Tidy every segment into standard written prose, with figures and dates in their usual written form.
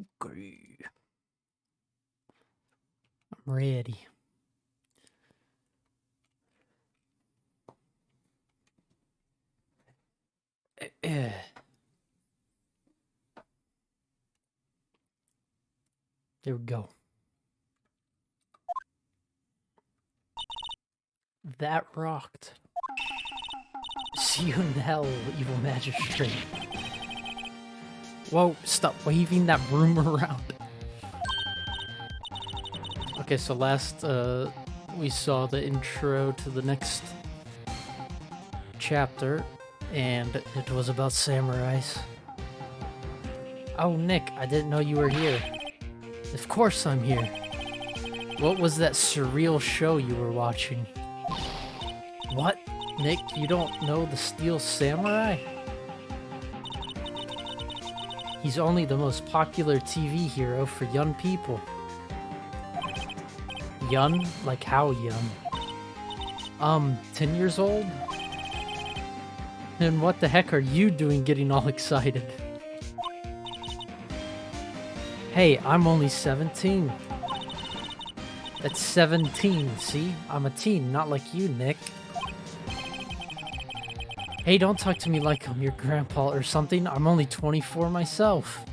Okay. I'm ready. There we go. That rocked. See you in hell, evil magistrate. Whoa, stop waving that broom around. Okay, so last we saw the intro to the next chapter, and it was about samurais. Oh, Nick, I didn't know you were here. Of course I'm here. What was that surreal show you were watching? What? Nick, you don't know the Steel Samurai? He's only the most popular TV hero for young people. Young? Like how young? 10 years old? And what the heck are you doing getting all excited? Hey, I'm only 17. That's 17, see? I'm a teen, not like you, Nick. Hey, don't talk to me like I'm your grandpa or something. I'm only 24 myself.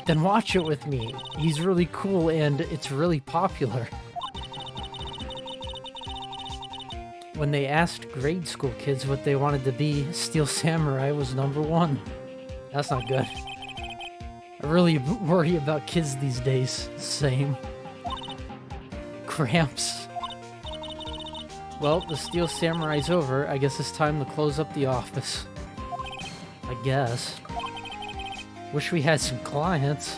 Then watch it with me. He's really cool and it's really popular. When they asked grade school kids what they wanted to be, Steel Samurai was #1. That's not good. I really worry about kids these days. Same. Cramps. Well, the Steel Samurai's over. I guess it's time to close up the office. I guess. Wish we had some clients.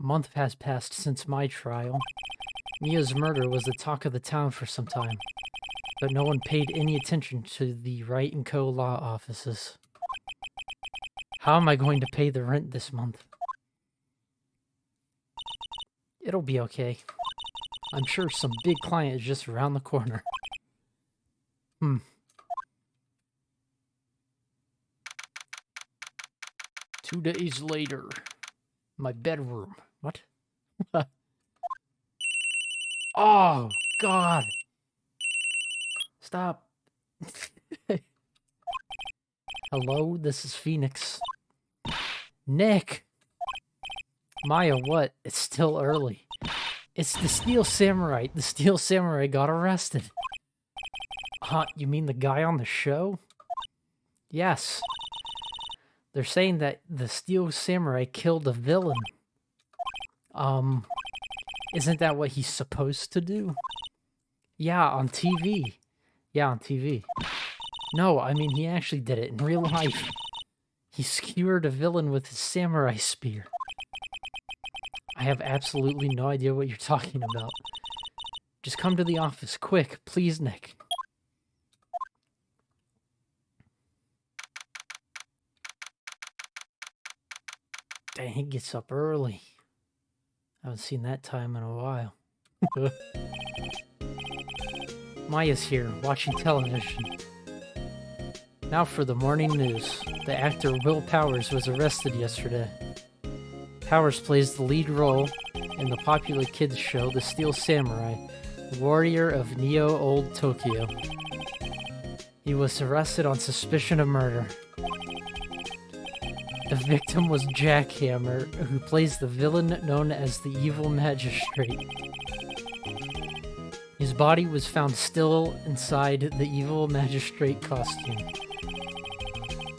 A month has passed since my trial. Mia's murder was the talk of the town for some time, but no one paid any attention to the Wright & Co. law offices. How am I going to pay the rent this month? It'll be okay. I'm sure some big client is just around the corner. 2 days later. My bedroom. What? Oh, God. Stop. Hello, this is Phoenix. Nick! Maya, what? It's still early. It's the Steel Samurai. The Steel Samurai got arrested. Huh? You mean the guy on the show? Yes. They're saying that the Steel Samurai killed a villain. Isn't that what he's supposed to do? Yeah, on TV. Yeah, on TV. No, I mean, he actually did it in real life. He skewered a villain with his samurai spear. I have absolutely no idea what you're talking about. Just come to the office, quick, please, Nick. Dang, he gets up early. I haven't seen that time in a while. Maya's here, watching television. Now for the morning news. The actor Will Powers was arrested yesterday. Powers plays the lead role in the popular kids show The Steel Samurai, Warrior of Neo-Old Tokyo. He was arrested on suspicion of murder. The victim was Jack Hammer, who plays the villain known as the Evil Magistrate. His body was found still inside the Evil Magistrate costume.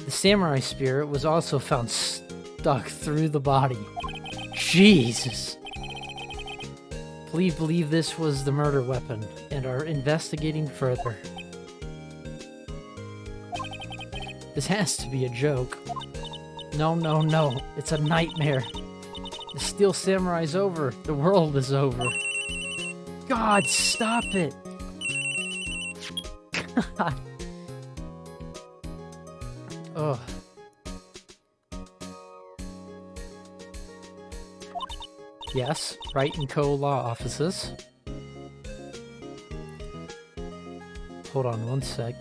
The samurai spirit was also found stuck through the body. Jesus! Police believe this was the murder weapon and are investigating further. This has to be a joke. No, no, no. It's a nightmare. The Steel Samurai's over. The world is over. God, stop it! God. Ugh. Yes, Wright & Co. law offices. Hold on one sec.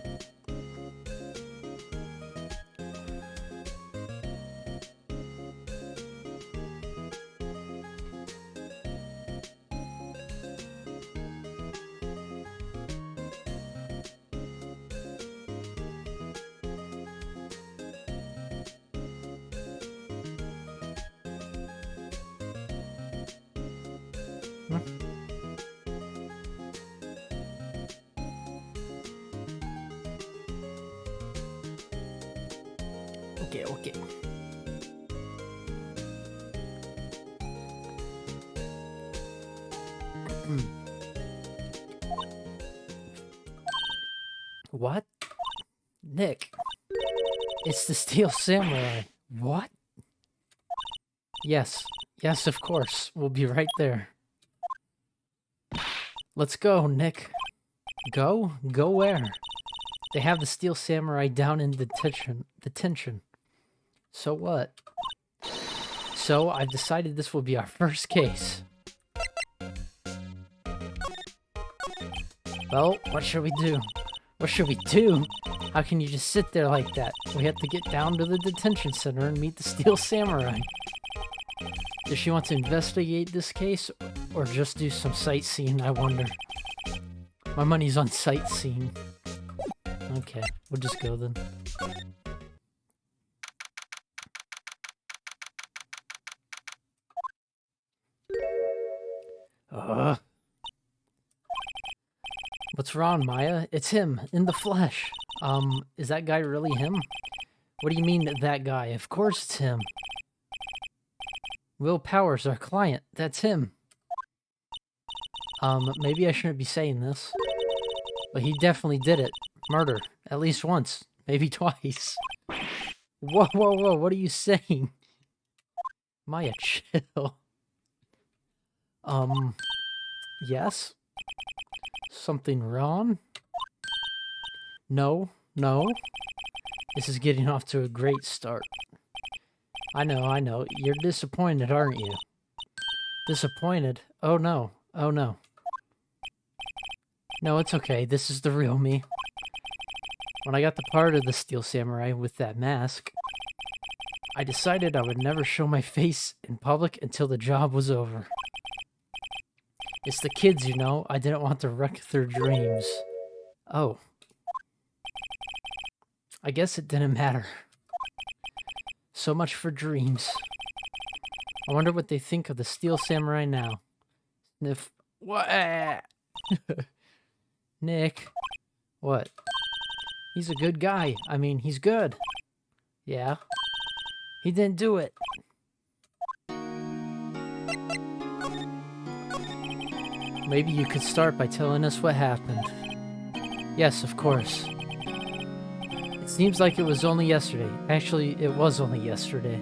Hmm? Okay. What? Nick, it's the Steel Samurai. What? Yes, of course. We'll be right there. Let's go, Nick. Go? Go where? They have the Steel Samurai down in detention. So what? So I've decided this will be our first case. Well, what should we do? What should we do? How can you just sit there like that? We have to get down to the detention center and meet the Steel Samurai. Does she want to investigate this case or just do some sightseeing, I wonder? My money's on sightseeing. Okay, we'll just go then. What's wrong, Maya? It's him, in the flesh. Is that guy really him? What do you mean, that guy? Of course it's him. Will Powers, our client. That's him. Maybe I shouldn't be saying this. But he definitely did it. Murder. At least once. Maybe twice. Whoa, what are you saying? Maya, chill. Yes? Something wrong? No. This is getting off to a great start. I know. You're disappointed, aren't you? Disappointed? Oh no. No, it's okay. This is the real me. When I got the part of the Steel Samurai with that mask, I decided I would never show my face in public until the job was over. It's the kids, you know. I didn't want to wreck their dreams. Oh. I guess it didn't matter. So much for dreams. I wonder what they think of the Steel Samurai now. Sniff. What? Nick. What? He's a good guy. I mean, he's good. Yeah. He didn't do it. Maybe you could start by telling us what happened. Yes, of course. It seems like it was only yesterday. Actually, it was only yesterday.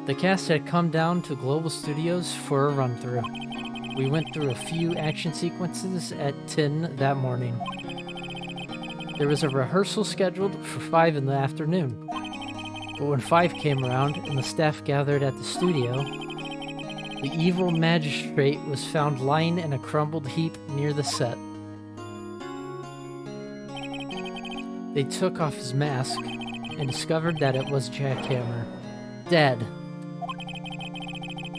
The cast had come down to Global Studios for a run-through. We went through a few action sequences at 10 that morning. There was a rehearsal scheduled for 5 in the afternoon. But when 5 came around and the staff gathered at the studio, the evil magistrate was found lying in a crumbled heap near the set. They took off his mask and discovered that it was Jackhammer, dead.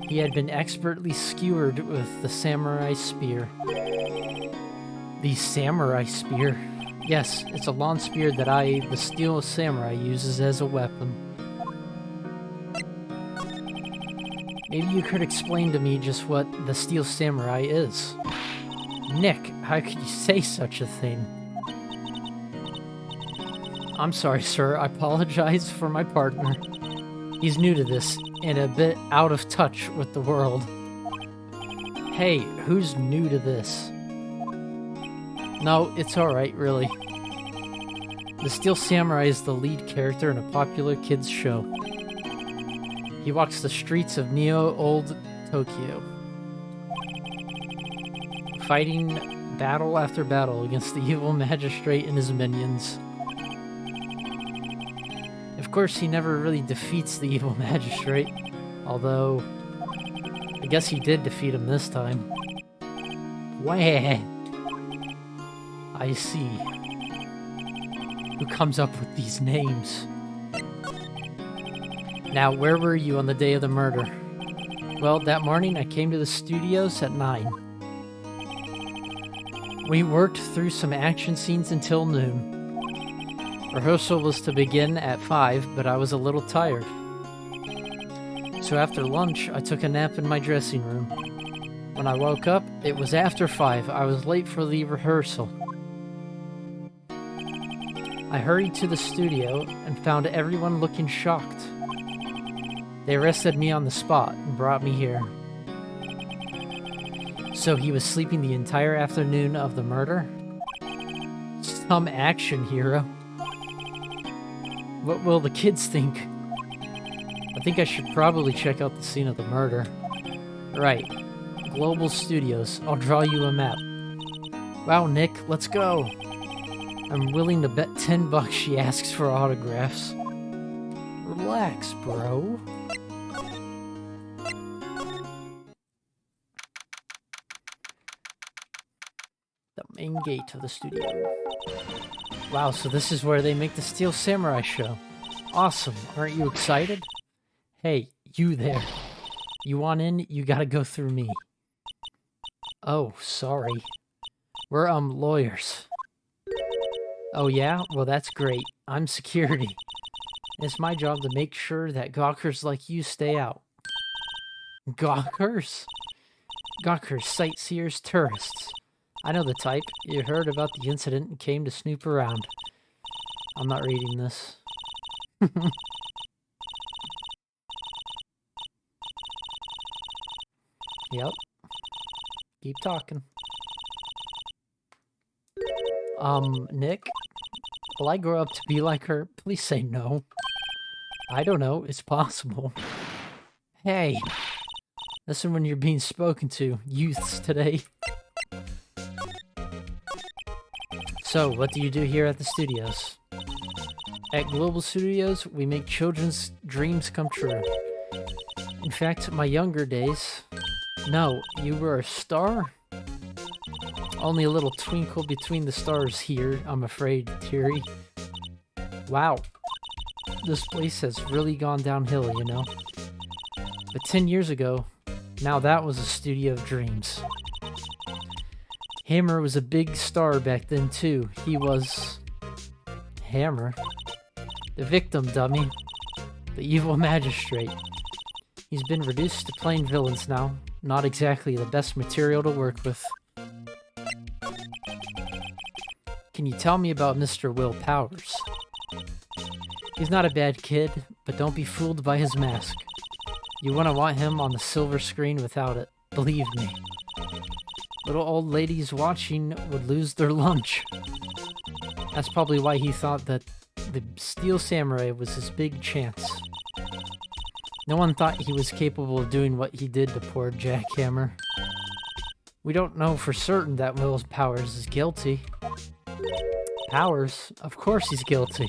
He had been expertly skewered with the samurai spear. The samurai spear? Yes, it's a long spear that the Steel Samurai, uses as a weapon. Maybe you could explain to me just what the Steel Samurai is. Nick, how could you say such a thing? I'm sorry, sir. I apologize for my partner. He's new to this and a bit out of touch with the world. Hey, who's new to this? No, it's alright, really. The Steel Samurai is the lead character in a popular kids show. He walks the streets of Neo-Old Tokyo, fighting battle after battle against the evil magistrate and his minions. Of course, he never really defeats the evil magistrate, although I guess he did defeat him this time. Wah! I see. Who comes up with these names? Now, where were you on the day of the murder? Well, that morning I came to the studios at 9. We worked through some action scenes until noon. Rehearsal was to begin at 5, but I was a little tired. So after lunch, I took a nap in my dressing room. When I woke up, it was after 5. I was late for the rehearsal. I hurried to the studio and found everyone looking shocked. They arrested me on the spot and brought me here. So he was sleeping the entire afternoon of the murder? Some action hero. What will the kids think? I think I should probably check out the scene of the murder. Right. Global Studios. I'll draw you a map. Wow, Nick, let's go. I'm willing to bet $10 she asks for autographs. Relax, bro. The main gate of the studio. Wow, so this is where they make the Steel Samurai show. Awesome. Aren't you excited? Hey, you there. You want in? You gotta go through me. Oh, sorry. We're, lawyers. Oh yeah? Well, that's great. I'm security. It's my job to make sure that gawkers like you stay out. Gawkers? Gawkers, sightseers, tourists. I know the type. You heard about the incident and came to snoop around. I'm not reading this. Yep. Keep talking. Nick? Will I grow up to be like her? Please say no. I don't know. It's possible. Hey. Listen when you're being spoken to, youths today. So, what do you do here at the studios? At Global Studios, we make children's dreams come true. In fact, my younger days... No, you were a star? Only a little twinkle between the stars here, I'm afraid, Terry. Wow. This place has really gone downhill, you know? But 10 years ago, now that was a studio of dreams. Hammer was a big star back then, too. He was... Hammer? The victim, dummy. The evil magistrate. He's been reduced to plain villains now. Not exactly the best material to work with. Can you tell me about Mr. Will Powers? He's not a bad kid, but don't be fooled by his mask. You wouldn't want him on the silver screen without it. Believe me. Little old ladies watching would lose their lunch. That's probably why he thought that the Steel Samurai was his big chance. No one thought he was capable of doing what he did to poor Jackhammer. We don't know for certain that Will Powers is guilty. Powers? Of course he's guilty.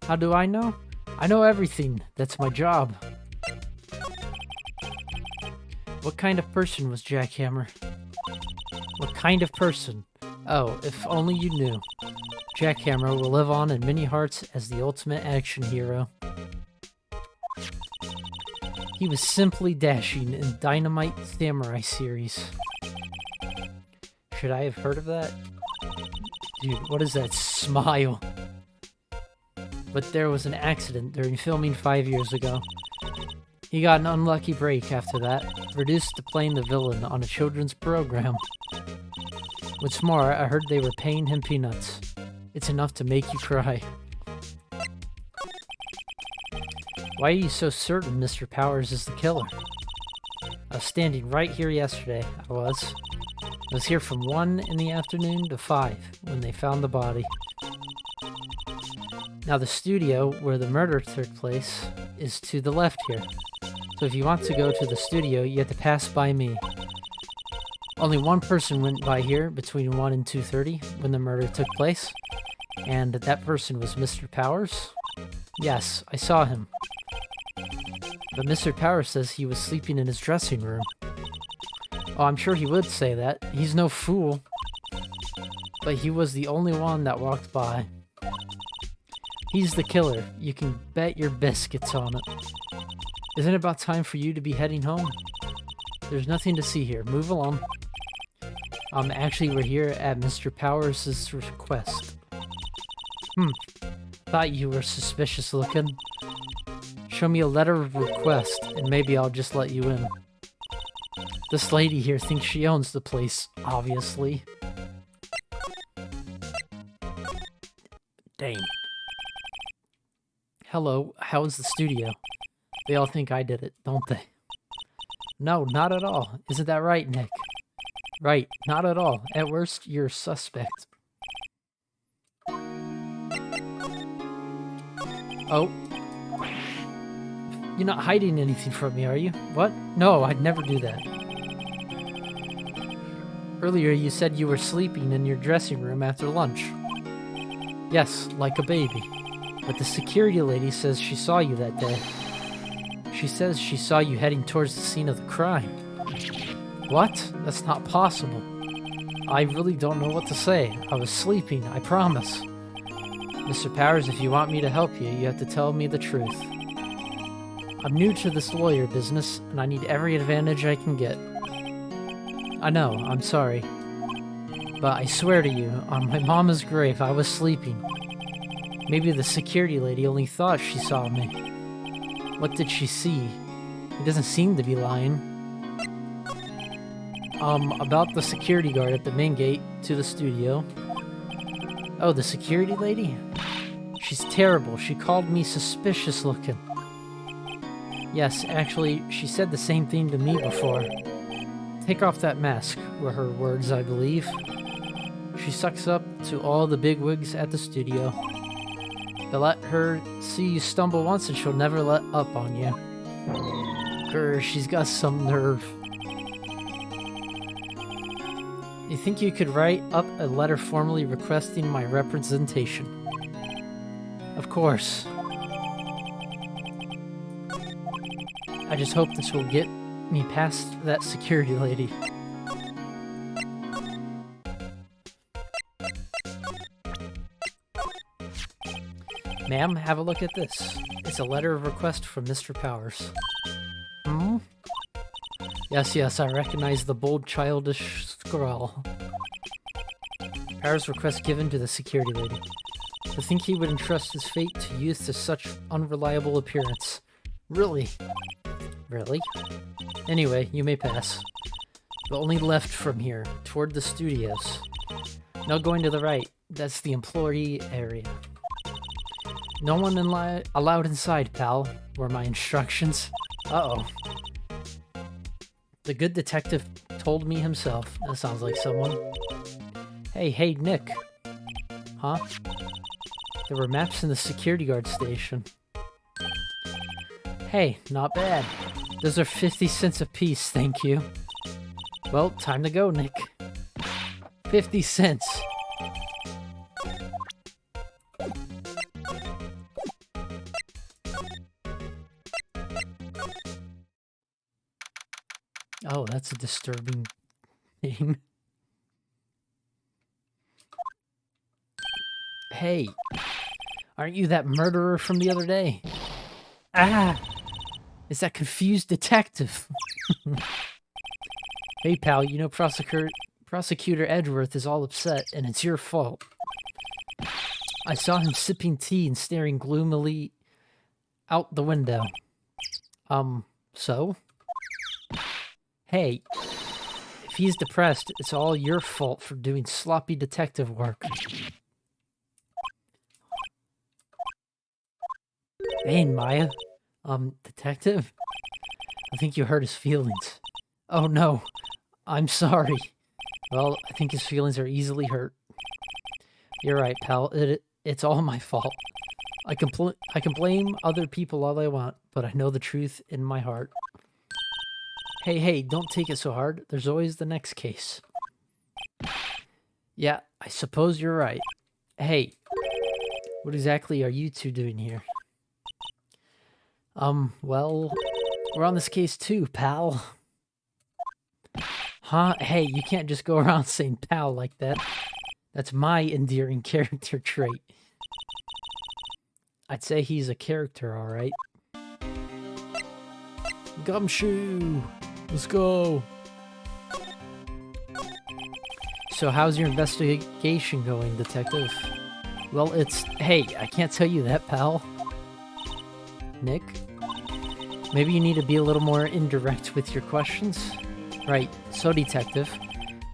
How do I know? I know everything. That's my job. What kind of person was Jackhammer? What kind of person? Oh, if only you knew. Jackhammer will live on in many hearts as the ultimate action hero. He was simply dashing in Dynamite Samurai series. Should I have heard of that? Dude, what is that smile? But there was an accident during filming 5 years ago. He got an unlucky break after that, reduced to playing the villain on a children's program. What's more, I heard they were paying him peanuts. It's enough to make you cry. Why are you so certain Mr. Powers is the killer? I was standing right here yesterday. I was here from 1 in the afternoon to 5 when they found the body. Now the studio where the murder took place is to the left here. So if you want to go to the studio, you have to pass by me. Only one person went by here between 1 and 2:30 when the murder took place. And that person was Mr. Powers? Yes, I saw him. But Mr. Powers says he was sleeping in his dressing room. Oh, I'm sure he would say that. He's no fool. But he was the only one that walked by. He's the killer. You can bet your biscuits on it. Isn't it about time for you to be heading home? There's nothing to see here. Move along. Actually, we're here at Mr. Powers' request. Thought you were suspicious looking. Show me a letter of request, and maybe I'll just let you in. This lady here thinks she owns the place, obviously. Dang. Hello, how's the studio? They all think I did it, don't they? No, not at all. Isn't that right, Nick? Right, not at all. At worst, you're a suspect. Oh. You're not hiding anything from me, are you? What? No, I'd never do that. Earlier, you said you were sleeping in your dressing room after lunch. Yes, like a baby. But the security lady says she saw you that day. She says she saw you heading towards the scene of the crime. What? That's not possible. I really don't know what to say. I was sleeping, I promise. Mr. Powers, if you want me to help you, you have to tell me the truth. I'm new to this lawyer business, and I need every advantage I can get. I know, I'm sorry. But I swear to you, on my mama's grave, I was sleeping. Maybe the security lady only thought she saw me. What did she see? He doesn't seem to be lying. About the security guard at the main gate to the studio. Oh, the security lady? She's terrible. She called me suspicious looking. Yes, actually, she said the same thing to me before. Take off that mask, were her words, I believe. She sucks up to all the bigwigs at the studio. They'll let her see you stumble once and she'll never let up on you. Grr, she's got some nerve. You think you could write up a letter formally requesting my representation? Of course. I just hope this will get me past that security lady. Ma'am, have a look at this. It's a letter of request from Mr. Powers. Hmm? Yes, I recognize the bold, childish scrawl. Powers request given to the security lady. To think he would entrust his fate to youth to such unreliable appearance. Really? Really? Anyway, you may pass. But only left from here, toward the studios. No going to the right. That's the employee area. No one allowed inside, pal, were my instructions. Uh-oh. The good detective told me himself. That sounds like someone. Hey, Nick. Huh? There were maps in the security guard station. Hey, not bad. Those are 50 cents apiece, thank you. Well, time to go, Nick. 50 cents. Oh, that's a disturbing name. Hey, aren't you that murderer from the other day? Ah! It's that confused detective. Hey, pal, you know Prosecutor Edgeworth is all upset, and it's your fault. I saw him sipping tea and staring gloomily out the window. So? Hey, if he's depressed, it's all your fault for doing sloppy detective work. Hey, Maya. Detective? I think you hurt his feelings. Oh no, I'm sorry. Well, I think his feelings are easily hurt. You're right, pal. It's all my fault. I can blame other people all I want, but I know the truth in my heart. Hey, don't take it so hard. There's always the next case. Yeah, I suppose you're right. Hey, what exactly are you two doing here? Well, we're on this case too, pal. Huh? Hey, you can't just go around saying pal like that. That's my endearing character trait. I'd say he's a character, alright. Gumshoe! Let's go! So how's your investigation going, detective? Well, hey, I can't tell you that, pal. Nick? Maybe you need to be a little more indirect with your questions? Right, so detective,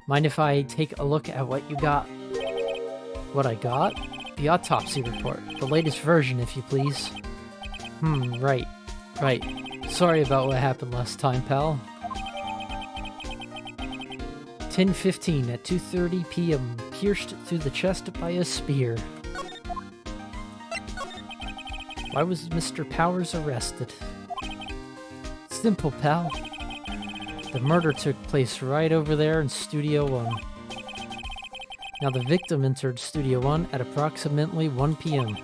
mind if I take a look at what you got? What I got? The autopsy report. The latest version, if you please. Right. Sorry about what happened last time, pal. 10:15 at 2:30 p.m. Pierced through the chest by a spear. Why was Mr. Powers arrested? Simple, pal. The murder took place right over there in Studio 1. Now the victim entered Studio 1 at approximately 1 p.m.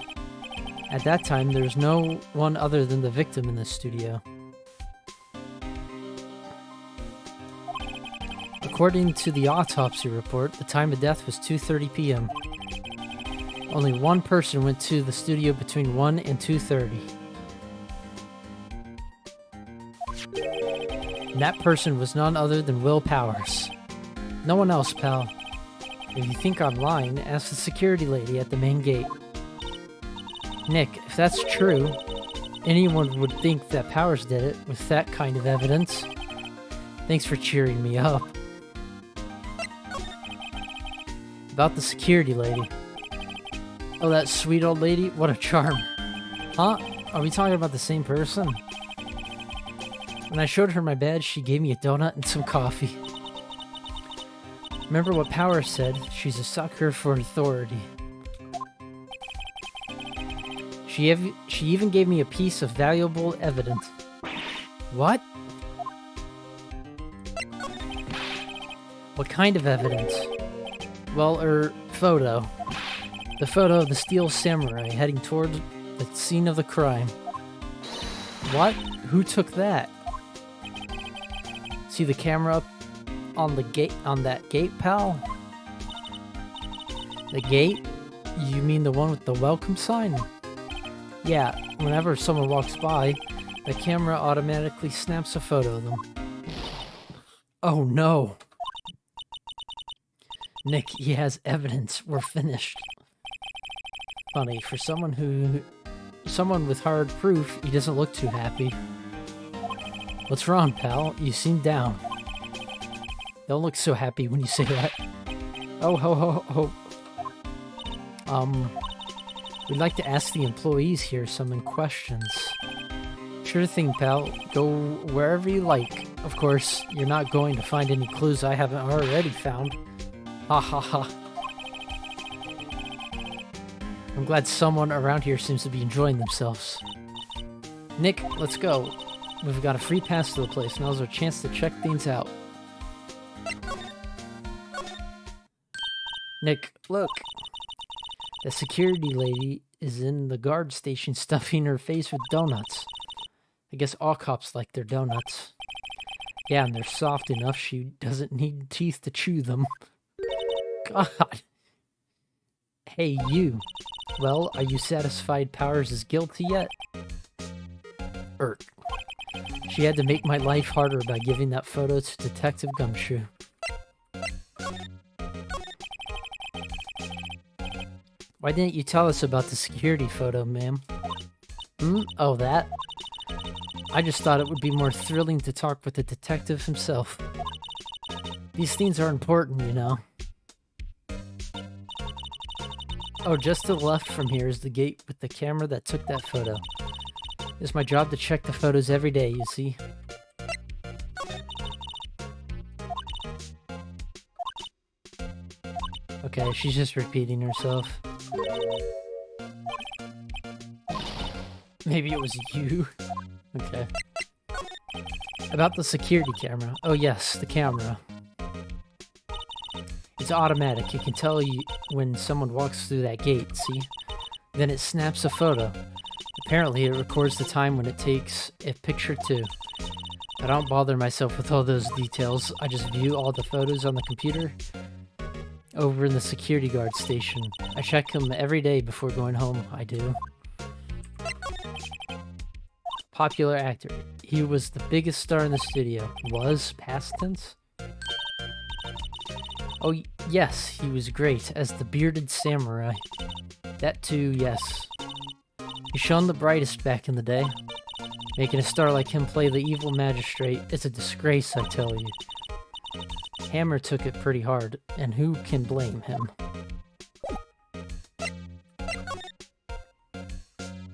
At that time, there's no one other than the victim in the studio. According to the autopsy report, the time of death was 2:30 p.m. Only one person went to the studio between 1 and 2:30. And that person was none other than Will Powers. No one else, pal. If you think I'm lying, ask the security lady at the main gate. Nick, if that's true, anyone would think that Powers did it with that kind of evidence. Thanks for cheering me up. About the security lady. Oh, that sweet old lady? What a charm. Huh? Are we talking about the same person? When I showed her my badge, she gave me a donut and some coffee. Remember what Powers said? She's a sucker for authority. She even gave me a piece of valuable evidence. What? What kind of evidence? Well, photo. The photo of the steel samurai heading toward the scene of the crime. What? Who took that? See the camera up on the gate, on that gate, pal? The gate? You mean the one with the welcome sign? Yeah, whenever someone walks by, the camera automatically snaps a photo of them. Oh no. Nick, he has evidence. We're finished. Funny, for someone with hard proof, he doesn't look too happy. What's wrong, pal? You seem down. Don't look so happy when you say that. Oh, ho. We'd like to ask the employees here some questions. Sure thing, pal. Go wherever you like. Of course, you're not going to find any clues I haven't already found. Ha ha ha. I'm glad someone around here seems to be enjoying themselves. Nick, let's go. We've got a free pass to the place. Now's our chance to check things out. Nick, look. The security lady is in the guard station stuffing her face with donuts. I guess all cops like their donuts. Yeah, and they're soft enough she doesn't need teeth to chew them. God. Hey, you. Well, are you satisfied Powers is guilty yet? She had to make my life harder by giving that photo to Detective Gumshoe. Why didn't you tell us about the security photo, ma'am? Oh, that? I just thought it would be more thrilling to talk with the detective himself. These things are important, you know. Oh, just to the left from here is the gate with the camera that took that photo. It's my job to check the photos every day, you see. Okay, she's just repeating herself. Maybe it was you. Okay. About the security camera. Oh yes, the camera. It's automatic. You can tell when someone walks through that gate, see? Then it snaps a photo. Apparently it records the time when it takes a picture too. I don't bother myself with all those details. I just view all the photos on the computer over in the security guard station. I check them every day before going home, I do. Popular actor. He was the biggest star in the studio. Was, past tense? Oh, yes, he was great as the bearded samurai. That too, yes. He shone the brightest back in the day. Making a star like him play the evil magistrate is a disgrace, I tell you. Hammer took it pretty hard, and who can blame him?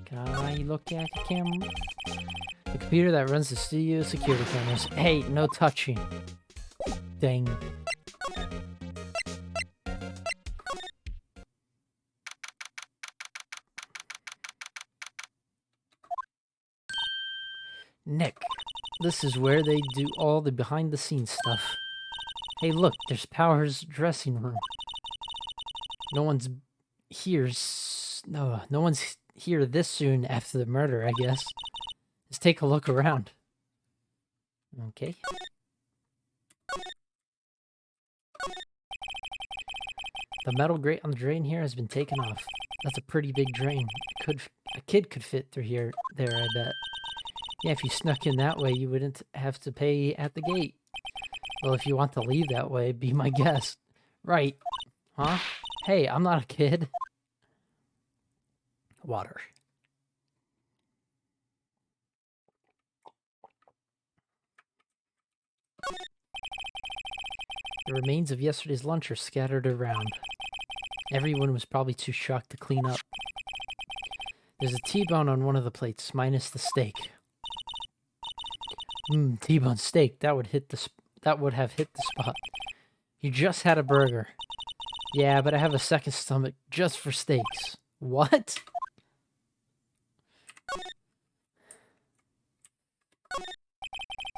Can I look at the camera? The computer that runs the studio security cameras. Hey, no touching. Dang. Nick, this is where they do all the behind-the-scenes stuff. Hey, look, there's Power's dressing room. No one's here this soon after the murder, I guess. Let's take a look around. Okay. The metal grate on the drain here has been taken off. That's a pretty big drain. A kid could fit through there, I bet. Yeah, if you snuck in that way, you wouldn't have to pay at the gate. Well, if you want to leave that way, be my guest. Right. Huh? Hey, I'm not a kid. Water. The remains of yesterday's lunch are scattered around. Everyone was probably too shocked to clean up. There's a T-bone on one of the plates, minus the steak. T-bone steak. That would have hit the spot. You just had a burger. Yeah, but I have a second stomach just for steaks. What?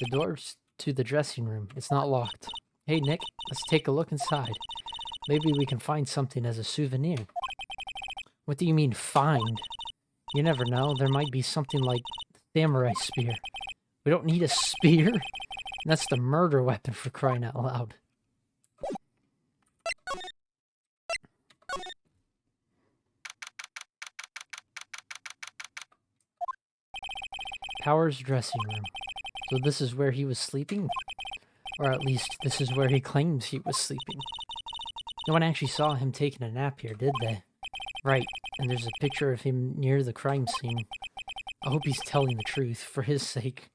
The door's to the dressing room. It's not locked. Hey, Nick, let's take a look inside. Maybe we can find something as a souvenir. What do you mean, find? You never know. There might be something like the samurai spear. We don't need a spear. That's the murder weapon, for crying out loud. Power's dressing room. So this is where he was sleeping? Or at least, this is where he claims he was sleeping. No one actually saw him taking a nap here, did they? Right, and there's a picture of him near the crime scene. I hope he's telling the truth, for his sake.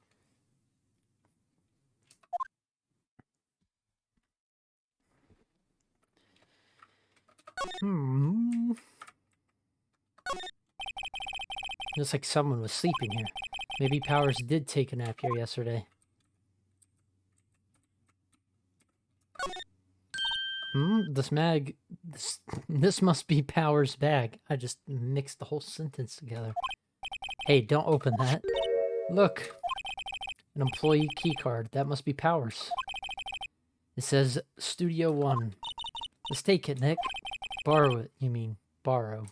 Looks like someone was sleeping here. Maybe Powers did take a nap here yesterday. This must be Powers' bag. I just mixed the whole sentence together. Hey, don't open that. Look. An employee keycard. That must be Powers. It says Studio 1. Let's take it, Nick. Borrow it, you mean. Borrow.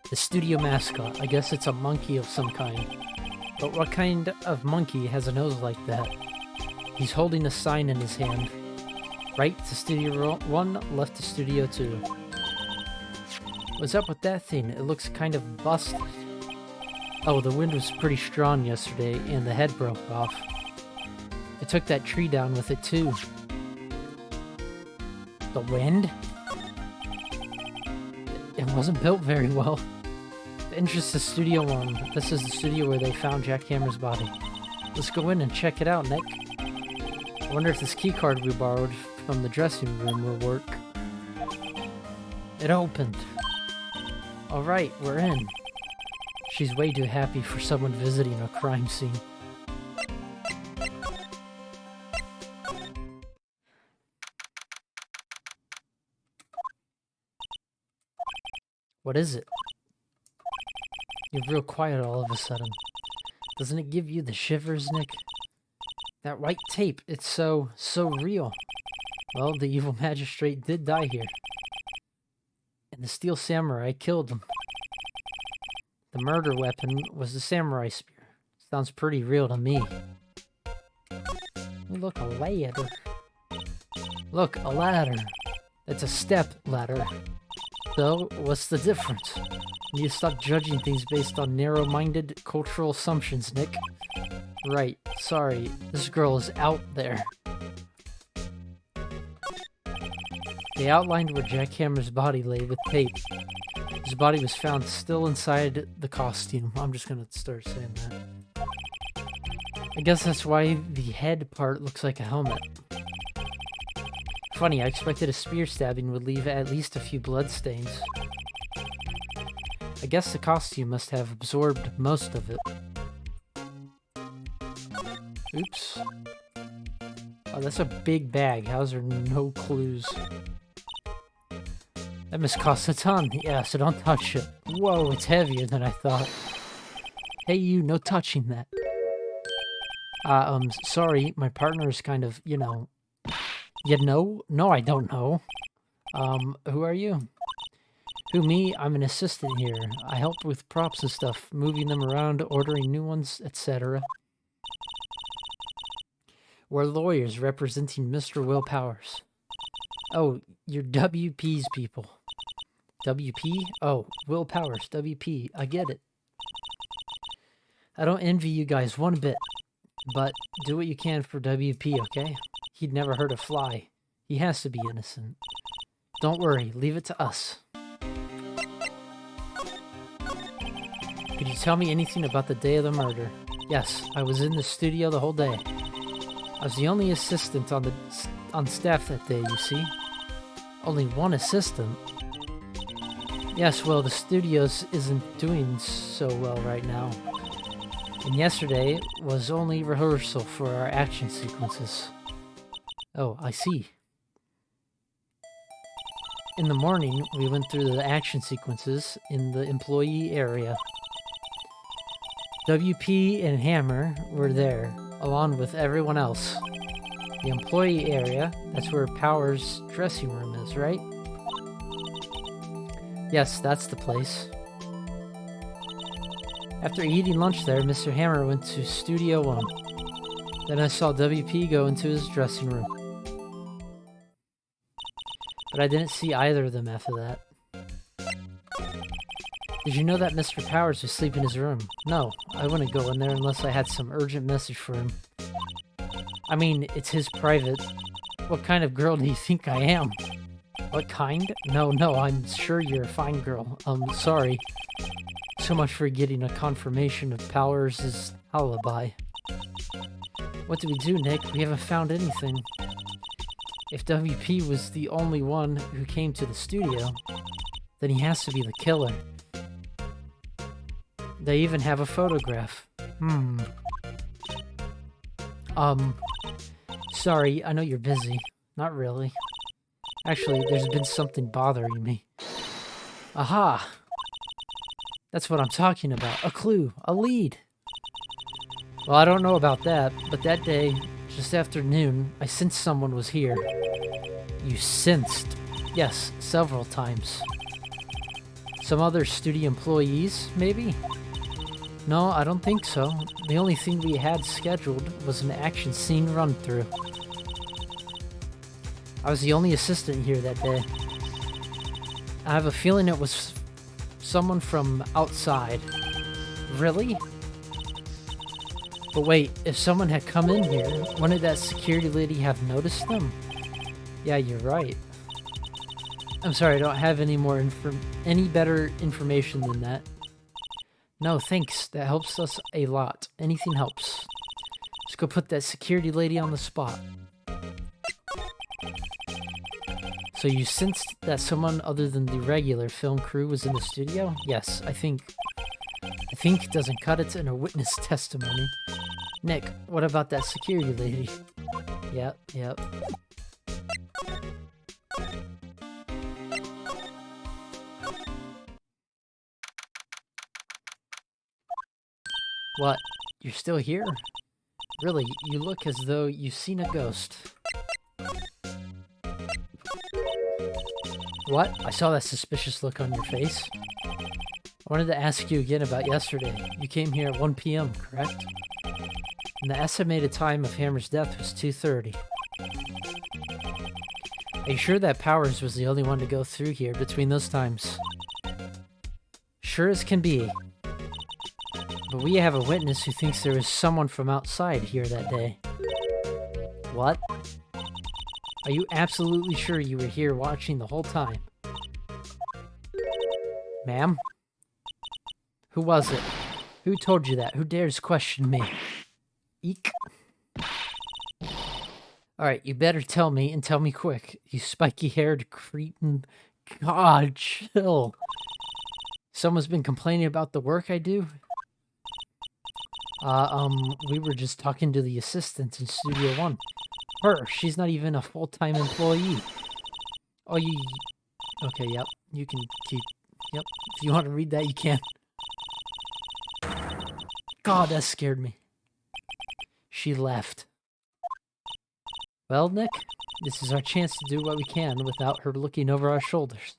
The studio mascot. I guess it's a monkey of some kind. But what kind of monkey has a nose like that? He's holding a sign in his hand. Right to Studio 1, left to Studio 2. What's up with that thing? It looks kind of busted. Oh, the wind was pretty strong yesterday, and the head broke off. It took that tree down with it, too. The wind? It wasn't built very well. The entrance to Studio 1. This is the studio where they found Jack Hammer's body. Let's go in and check it out, Nick. I wonder if this keycard we borrowed from the dressing room will work. It opened. Alright, we're in. She's way too happy for someone visiting a crime scene. What is it? You're real quiet all of a sudden. Doesn't it give you the shivers, Nick? That white tape, it's so real. Well, the evil magistrate did die here. And the steel samurai killed him. The murder weapon was the samurai spear. Sounds pretty real to me. Look, a ladder. Look, a ladder. It's a step ladder. though, what's the difference? You need to stop judging things based on narrow-minded cultural assumptions, Nick. Right, sorry, this girl is out there. They outlined where Jack Hammer's body lay with tape. His body was found still inside the costume. I'm just gonna start saying that. I guess that's why the head part looks like a helmet. Funny, I expected a spear stabbing would leave at least a few bloodstains. I guess the costume must have absorbed most of it. Oops. Oh, that's a big bag. How's there no clues? That must cost a ton. Yeah, so don't touch it. Whoa, it's heavier than I thought. Hey you, no touching that. Sorry, my partner is kind of, you know... You know? No, I don't know. Who are you? Who, me? I'm an assistant here. I help with props and stuff, moving them around, ordering new ones, etc. We're lawyers representing Mr. Will Powers. Oh, you're WP's people. WP? Oh, Will Powers, WP. I get it. I don't envy you guys one bit, but do what you can for WP, okay? He'd never hurt a fly. He has to be innocent. Don't worry, leave it to us. Could you tell me anything about the day of the murder? Yes, I was in the studio the whole day. I was the only assistant on staff that day, you see. Only one assistant? Yes, well, the studios isn't doing so well right now. And yesterday was only rehearsal for our action sequences. Oh, I see. In the morning, we went through the action sequences in the employee area. WP and Hammer were there, along with everyone else. The employee area, that's where Power's dressing room is, right? Yes, that's the place. After eating lunch there, Mr. Hammer went to Studio 1. Then I saw WP go into his dressing room. But I didn't see either of them after that. Did you know that Mr. Powers was asleep in his room? No, I wouldn't go in there unless I had some urgent message for him. I mean, it's his private. What kind of girl do you think I am? What kind? No, I'm sure you're a fine girl. Sorry. So much for getting a confirmation of Powers' alibi. What do we do, Nick? We haven't found anything. If WP was the only one who came to the studio, then he has to be the killer. They even have a photograph. Sorry, I know you're busy. Not really. Actually, there's been something bothering me. Aha! That's what I'm talking about. A clue. A lead. Well, I don't know about that, but that day, just after noon, I sensed someone was here. You sensed? Yes, several times. Some other studio employees, maybe? No, I don't think so. The only thing we had scheduled was an action scene run-through. I was the only assistant here that day. I have a feeling it was someone from outside. Really? But wait, if someone had come in here, wouldn't that security lady have noticed them? Yeah, you're right. I'm sorry, I don't have any better information than that. No, thanks. That helps us a lot. Anything helps. Let's go put that security lady on the spot. So you sensed that someone other than the regular film crew was in the studio? Yes, I think doesn't cut it in a witness testimony. Nick, what about that security lady? Yep. What? You're still here? Really, you look as though you've seen a ghost. What? I saw that suspicious look on your face. I wanted to ask you again about yesterday. You came here at 1 p.m., correct? And the estimated time of Hammer's death was 2:30. Are you sure that Powers was the only one to go through here between those times? Sure as can be. But we have a witness who thinks there was someone from outside here that day. What? Are you absolutely sure you were here watching the whole time? Ma'am? Who was it? Who told you that? Who dares question me? Eek. Alright, you better tell me, and tell me quick. You spiky-haired cretin. God, chill. Someone's been complaining about the work I do? We were just talking to the assistant in Studio One. Her, she's not even a full-time employee. Oh, you... Okay, yep. You can keep... Yep. If you want to read that, you can. God, that scared me. She left. Well, Nick, this is our chance to do what we can without her looking over our shoulders.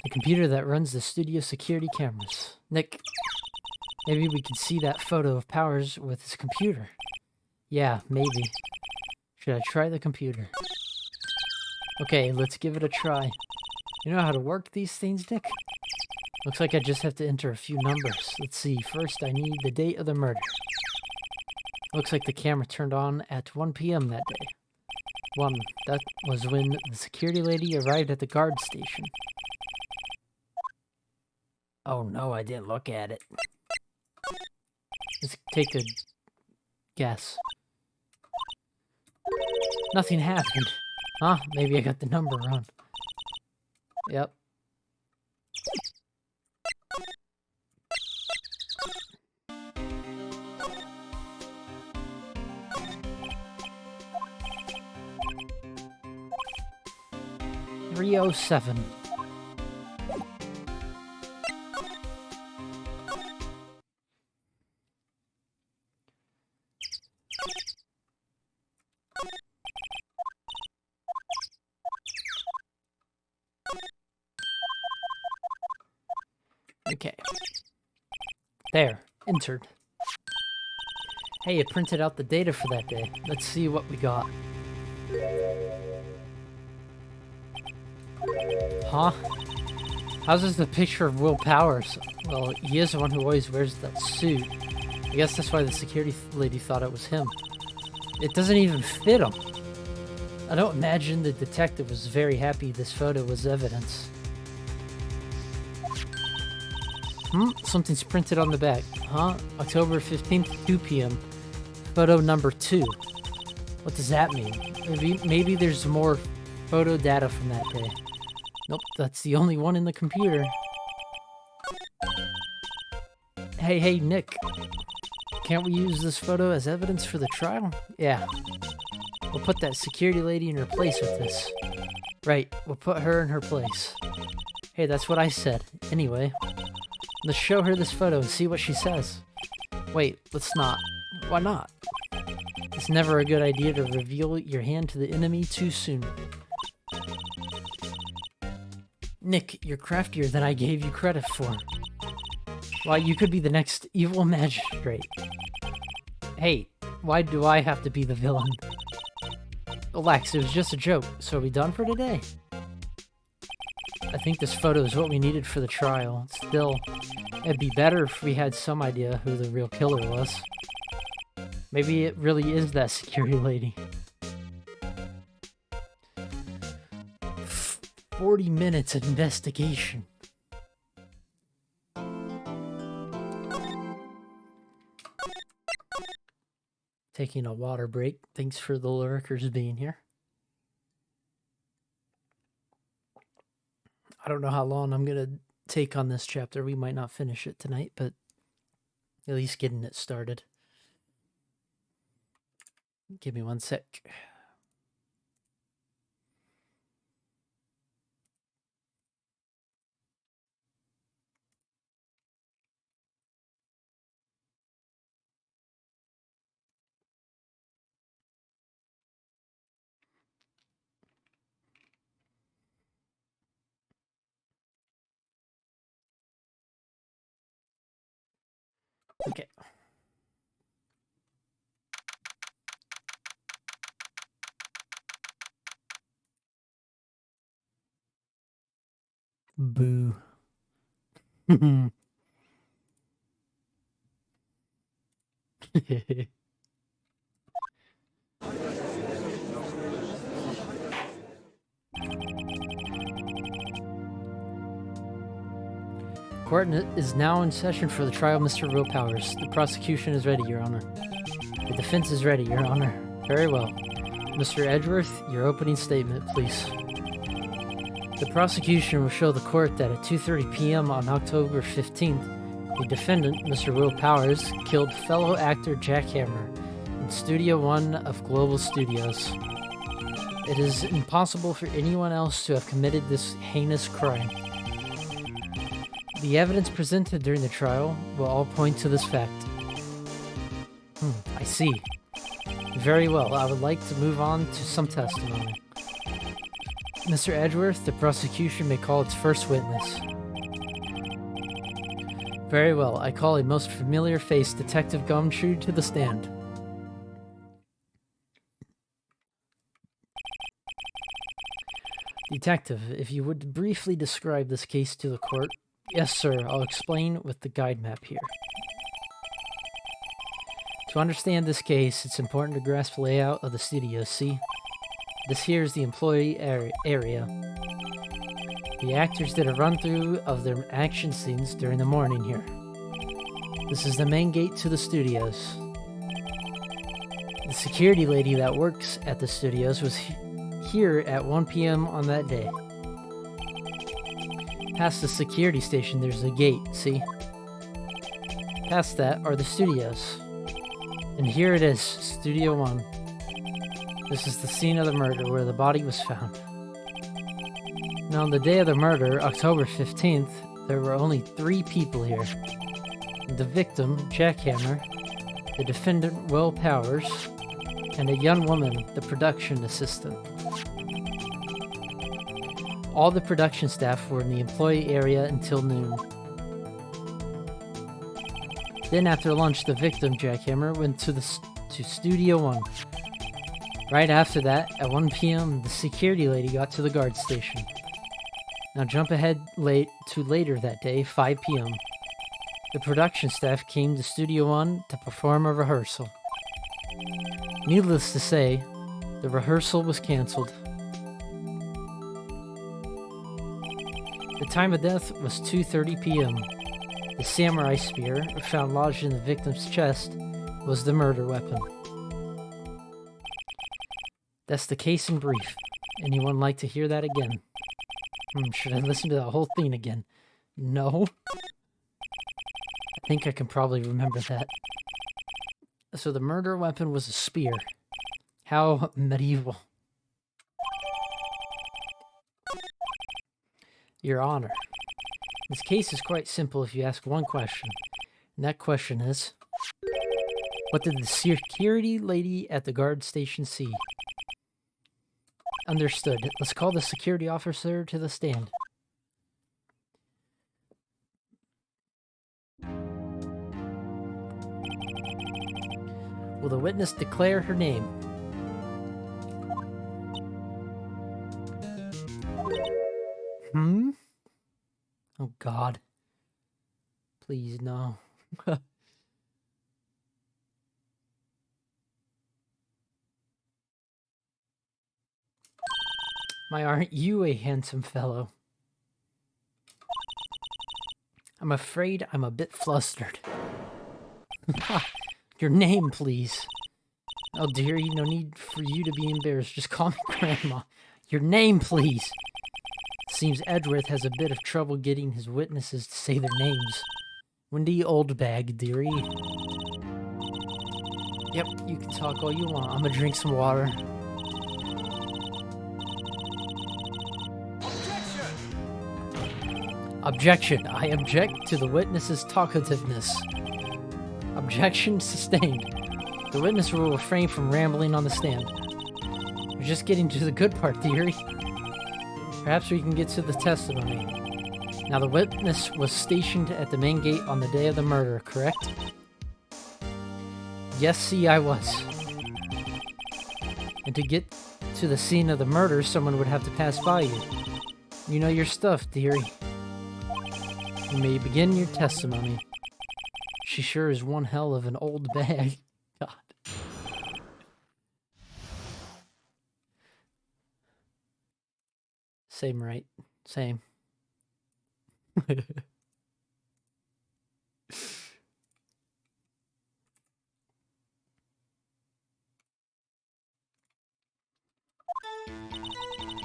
The computer that runs the studio security cameras. Nick, maybe we can see that photo of Powers with his computer. Yeah, maybe. Should I try the computer? Okay, let's give it a try. You know how to work these things, Nick? Looks like I just have to enter a few numbers. Let's see. First, I need the date of the murder. Looks like the camera turned on at 1 p.m. that day. 1. That was when the security lady arrived at the guard station. Oh no, I didn't look at it. Let's take a guess. Nothing happened. Huh? Maybe I got the number wrong. Yep. .307. Okay. There. Entered. Hey, it printed out the data for that day. Let's see what we got. Huh? How's this a picture of Will Powers? Well, he is the one who always wears that suit. I guess that's why the security lady thought it was him. It doesn't even fit him. I don't imagine the detective was very happy this photo was evidence. Something's printed on the back. Huh? October 15th, 2 p.m. Photo number 2. What does that mean? Maybe there's more photo data from that day. Nope, that's the only one in the computer. Hey, Nick. Can't we use this photo as evidence for the trial? Yeah. We'll put that security lady in her place with this. Right, we'll put her in her place. Hey, that's what I said. Anyway, let's show her this photo and see what she says. Wait, let's not. Why not? It's never a good idea to reveal your hand to the enemy too soon. Nick, you're craftier than I gave you credit for. Why, you could be the next evil magistrate. Hey, why do I have to be the villain? Relax, it was just a joke. So are we done for today? I think this photo is what we needed for the trial. Still, it'd be better if we had some idea who the real killer was. Maybe it really is that security lady. 40 minutes of investigation. Taking a water break. Thanks for the lurkers being here. I don't know how long I'm going to take on this chapter. We might not finish it tonight, but at least getting it started. Give me one sec. Okay. Boo. Court is now in session for the trial of Mr. Willpowers. The prosecution is ready, Your Honor. The defense is ready, Your Honor. Very well. Mr. Edgeworth, your opening statement, please. The prosecution will show the court that at 2:30 p.m. on October 15th, the defendant, Mr. Willpowers, killed fellow actor Jack Hammer in Studio 1 of Global Studios. It is impossible for anyone else to have committed this heinous crime. The evidence presented during the trial will all point to this fact. I see. Very well, I would like to move on to some testimony. Mr. Edgeworth, the prosecution may call its first witness. Very well, I call a most familiar face, Detective Gumshoe, to the stand. Detective, if you would briefly describe this case to the court. Yes, sir, I'll explain with the guide map here. To understand this case, it's important to grasp the layout of the studio, see? This here is the employee area. The actors did a run-through of their action scenes during the morning here. This is the main gate to the studios. The security lady that works at the studios was here at 1 p.m. on that day. Past the security station, there's a gate, see? Past that are the studios. And here it is, Studio 1. This is the scene of the murder where the body was found. Now, on the day of the murder, October 15th, there were only 3 people here. The victim, Jack Hammer, the defendant, Will Powers, and a young woman, the production assistant. All the production staff were in the employee area until noon. Then after lunch, the victim, Jack Hammer, went to Studio 1. Right after that, at 1 p.m., the security lady got to the guard station. Now jump ahead to later that day, 5 p.m. The production staff came to Studio 1 to perform a rehearsal. Needless to say, the rehearsal was canceled. The time of death was 2:30 p.m. The samurai spear, found lodged in the victim's chest, was the murder weapon. That's the case in brief. Anyone like to hear that again? Should I listen to the whole thing again? No? I think I can probably remember that. So the murder weapon was a spear. How medieval. Your Honor, this case is quite simple if you ask one question. And that question is, what did the security lady at the guard station see? Understood. Let's call the security officer to the stand. Will the witness declare her name? Oh God. Please, no. My, aren't you a handsome fellow? I'm afraid I'm a bit flustered. Your name, please. Oh, dearie, no need for you to be embarrassed. Just call me Grandma. Your name, please. Seems Edgeworth has a bit of trouble getting his witnesses to say their names. Wendy Oldbag, dearie. Yep, you can talk all you want. I'm gonna drink some water. Objection! I object to the witness's talkativeness. Objection sustained. The witness will refrain from rambling on the stand. We're just getting to the good part, dearie. Perhaps we can get to the testimony. Now, the witness was stationed at the main gate on the day of the murder, correct? Yes, see, I was. And to get to the scene of the murder, someone would have to pass by you. You know your stuff, dearie. You may begin your testimony. She sure is one hell of an old bag. God. Same, right? Same.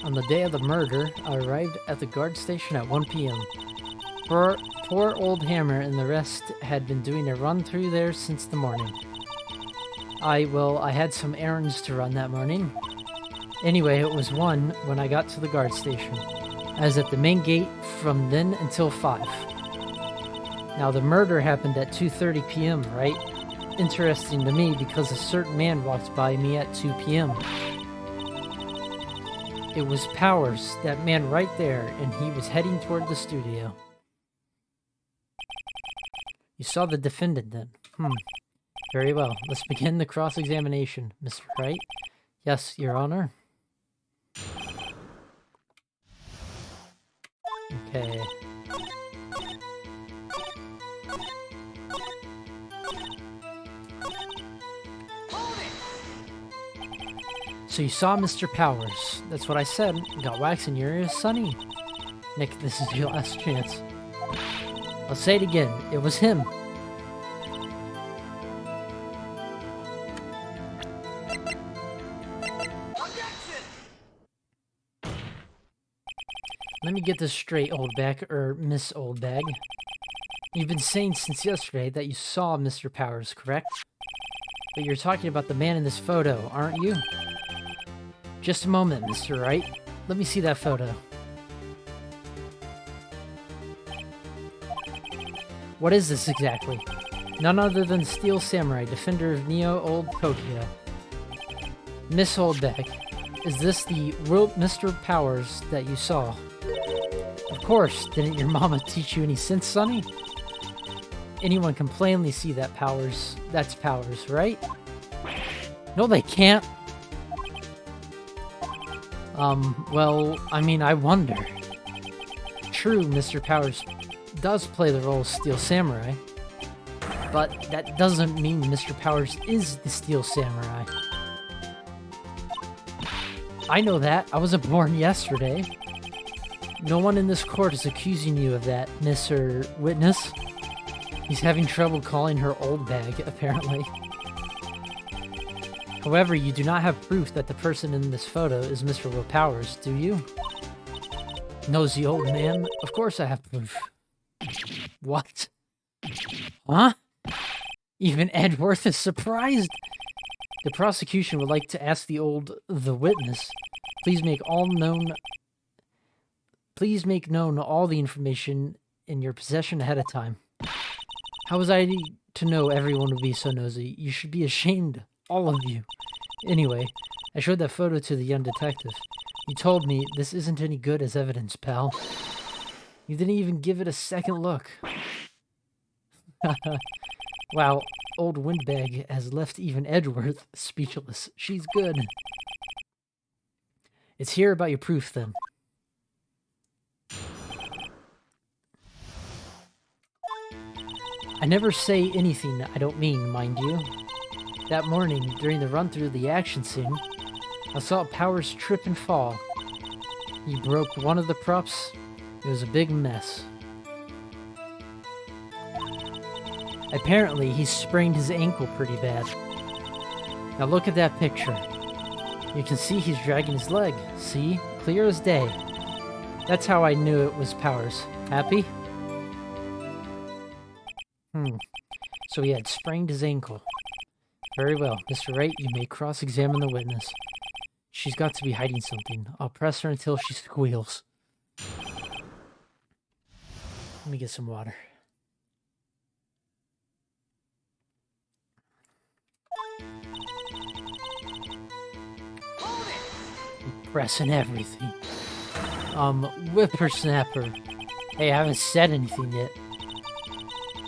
On the day of the murder, I arrived at the guard station at 1 p.m. Poor old Hammer and the rest had been doing a run through there since the morning. I had some errands to run that morning. Anyway, it was 1 when I got to the guard station. I was at the main gate from then until 5. Now, the murder happened at 2:30 p.m., right? Interesting to me because a certain man walked by me at 2 p.m. It was Powers, that man right there, and he was heading toward the studio. You saw the defendant then? Very well. Let's begin the cross-examination, Mr. Wright. Yes, Your Honor. Okay. So you saw Mr. Powers. That's what I said. You got wax in your ears, Sonny. Nick, this is your last chance. I'll say it again. It was him. Let me get this straight, Oldbag, or Miss Oldbag. You've been saying since yesterday that you saw Mr. Powers, correct? But you're talking about the man in this photo, aren't you? Just a moment, Mr. Wright. Let me see that photo. What is this exactly? None other than Steel Samurai, defender of Neo Old Tokyo. Miss Oldbag, is this the real Mr. Powers that you saw? Of course, didn't your mama teach you any sense, Sonny? Anyone can plainly see that Powers, that's Powers, right? No, they can't. Well, I mean, I wonder. True, Mr. Powers does play the role of Steel Samurai, but that doesn't mean Mr. Powers is the Steel Samurai. I know that. I wasn't born yesterday. No one in this court is accusing you of that, Mr. Witness. He's having trouble calling her old bag, apparently. However, you do not have proof that the person in this photo is Mr. Will Powers, do you? Nosy old man. Of course I have proof. What? Huh? Even Edworth is surprised. The prosecution would like to ask the witness, please make known all the information in your possession ahead of time. How was I to know everyone would be so nosy? You should be ashamed, all of you. Anyway, I showed that photo to the young detective. He told me this isn't any good as evidence, pal. You didn't even give it a second look. Wow, old Windbag has left even Edworth speechless. She's good. Let's hear about your proof, then. I never say anything I don't mean, mind you. That morning, during the run-through of the action scene, I saw Powers trip and fall. He broke one of the props. It was a big mess. Apparently, he sprained his ankle pretty bad. Now look at that picture. You can see he's dragging his leg. See? Clear as day. That's how I knew it was Powers. Happy? So he had sprained his ankle. Very well. Mr. Wright, you may cross-examine the witness. She's got to be hiding something. I'll press her until she squeals. Let me get some water. Pressing everything. Whippersnapper. Hey, I haven't said anything yet.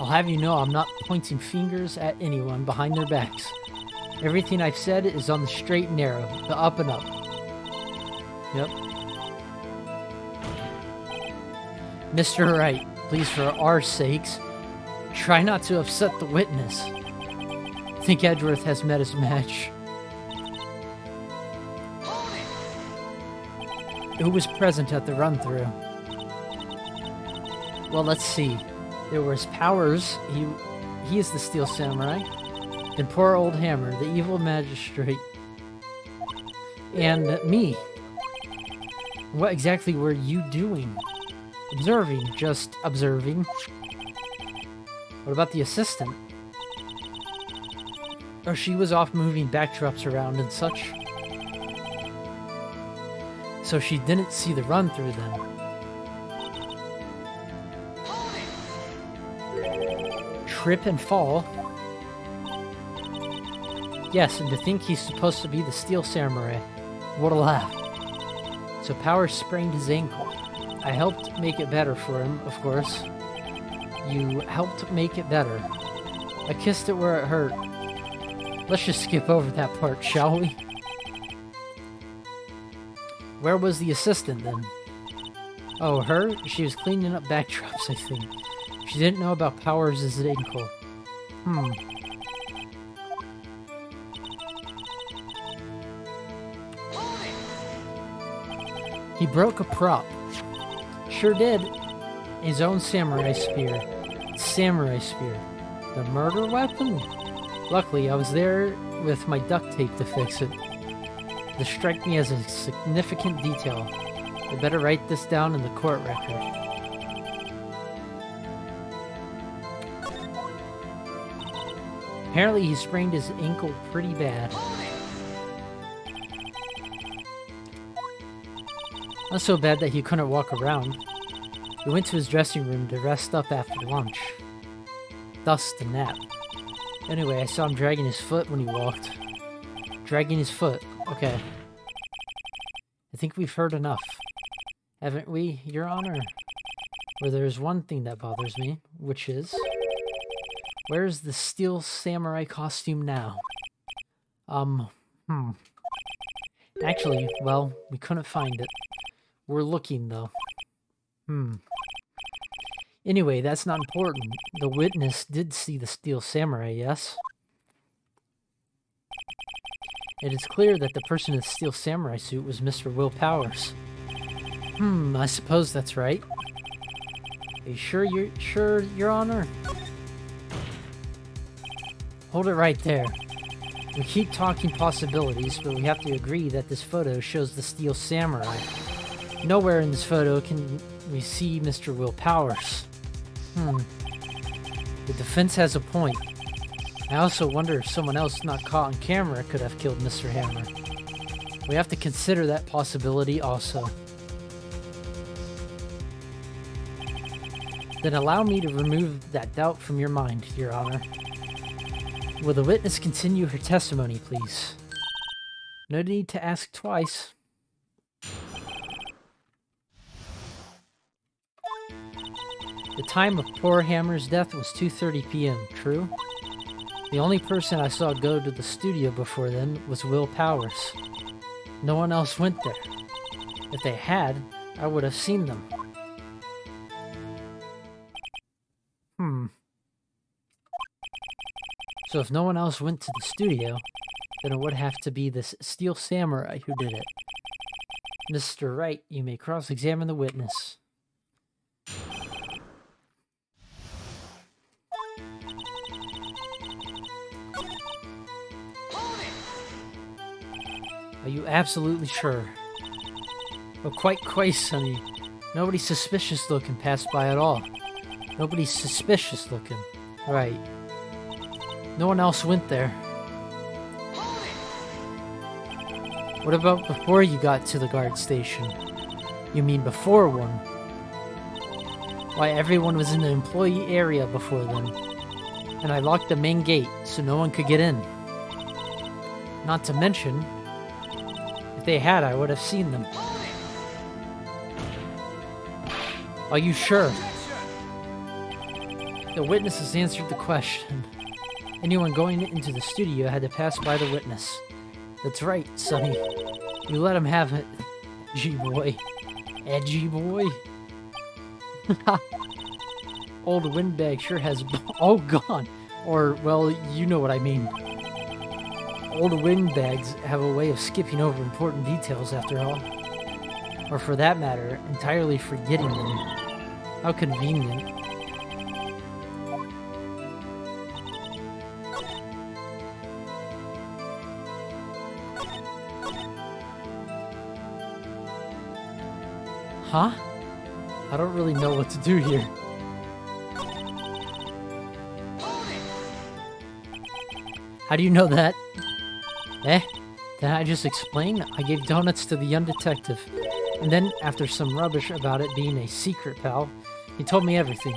I'll have you know I'm not pointing fingers at anyone behind their backs. Everything I've said is on the straight and narrow, the up and up. Yep. Mr. Wright, Please, for our sakes, try not to upset the witness. I think Edgeworth has met his match. Who was present at the run-through? Well, let's see. There was Powers. He is the Steel Samurai. And poor old Hammer, the evil magistrate. And me. What exactly were you doing? Observing. Just observing. What about the assistant? Oh, she was off moving backdrops around and such. So she didn't see the run-through then. Trip and fall? Yes, and to think he's supposed to be the Steel Samurai. What a laugh. So Powers sprained his ankle. I helped make it better for him, of course. You helped make it better. I kissed it where it hurt. Let's just skip over that part, shall we? Where was the assistant then? Oh, her? She was cleaning up backdrops, I think. She didn't know about Powers' ankle. He broke a prop. Sure did. His own samurai spear. Samurai spear. The murder weapon? Luckily, I was there with my duct tape to fix it. This strike me as a significant detail. I better write this down in the court record. Apparently he sprained his ankle pretty bad. Not so bad that he couldn't walk around. He went to his dressing room to rest up after lunch. Thus the nap. Anyway, I saw him dragging his foot when he walked. Dragging his foot. Okay. I think we've heard enough. Haven't we, Your Honor? Well, there's one thing that bothers me, which is... Where's the Steel Samurai costume now? Actually, well, we couldn't find it. We're looking, though. Anyway, that's not important. The witness did see the Steel Samurai, yes? It is clear that the person in the Steel Samurai suit was Mr. Will Powers. I suppose that's right. Are you sure, Your Honor? Hold it right there. We keep talking possibilities, but we have to agree that this photo shows the Steel Samurai. Nowhere in this photo can we see Mr. Will Powers. The defense has a point. I also wonder if someone else not caught on camera could have killed Mr. Hammer. We have to consider that possibility also. Then allow me to remove that doubt from your mind, Your Honor. Will the witness continue her testimony, please? No need to ask twice. The time of poor Hammer's death was 2:30 p.m., true? The only person I saw go to the studio before then was Will Powers. No one else went there. If they had, I would have seen them. So if no one else went to the studio, then it would have to be this Steel Samurai who did it. Mr. Wright, you may cross-examine the witness. Are you absolutely sure? Oh, quite, Sonny. Nobody suspicious looking passed by at all. Nobody's suspicious looking. Right. No one else went there. What about before you got to the guard station? You mean before one? Why, everyone was in the employee area before then. And I locked the main gate so no one could get in. Not to mention, if they had, I would have seen them. Are you sure? The witness has answered the question. Anyone going into the studio had to pass by the witness. That's right, Sonny. You let him have it. Edgy boy. Edgy boy. old windbag sure has... Oh, God. Or, well, you know what I mean. Old windbags have a way of skipping over important details, after all. Or for that matter, entirely forgetting them. How convenient. Huh? I don't really know what to do here. How do you know that? Eh? Didn't I just explain? I gave donuts to the young detective. And then, after some rubbish about it being a secret, pal, he told me everything.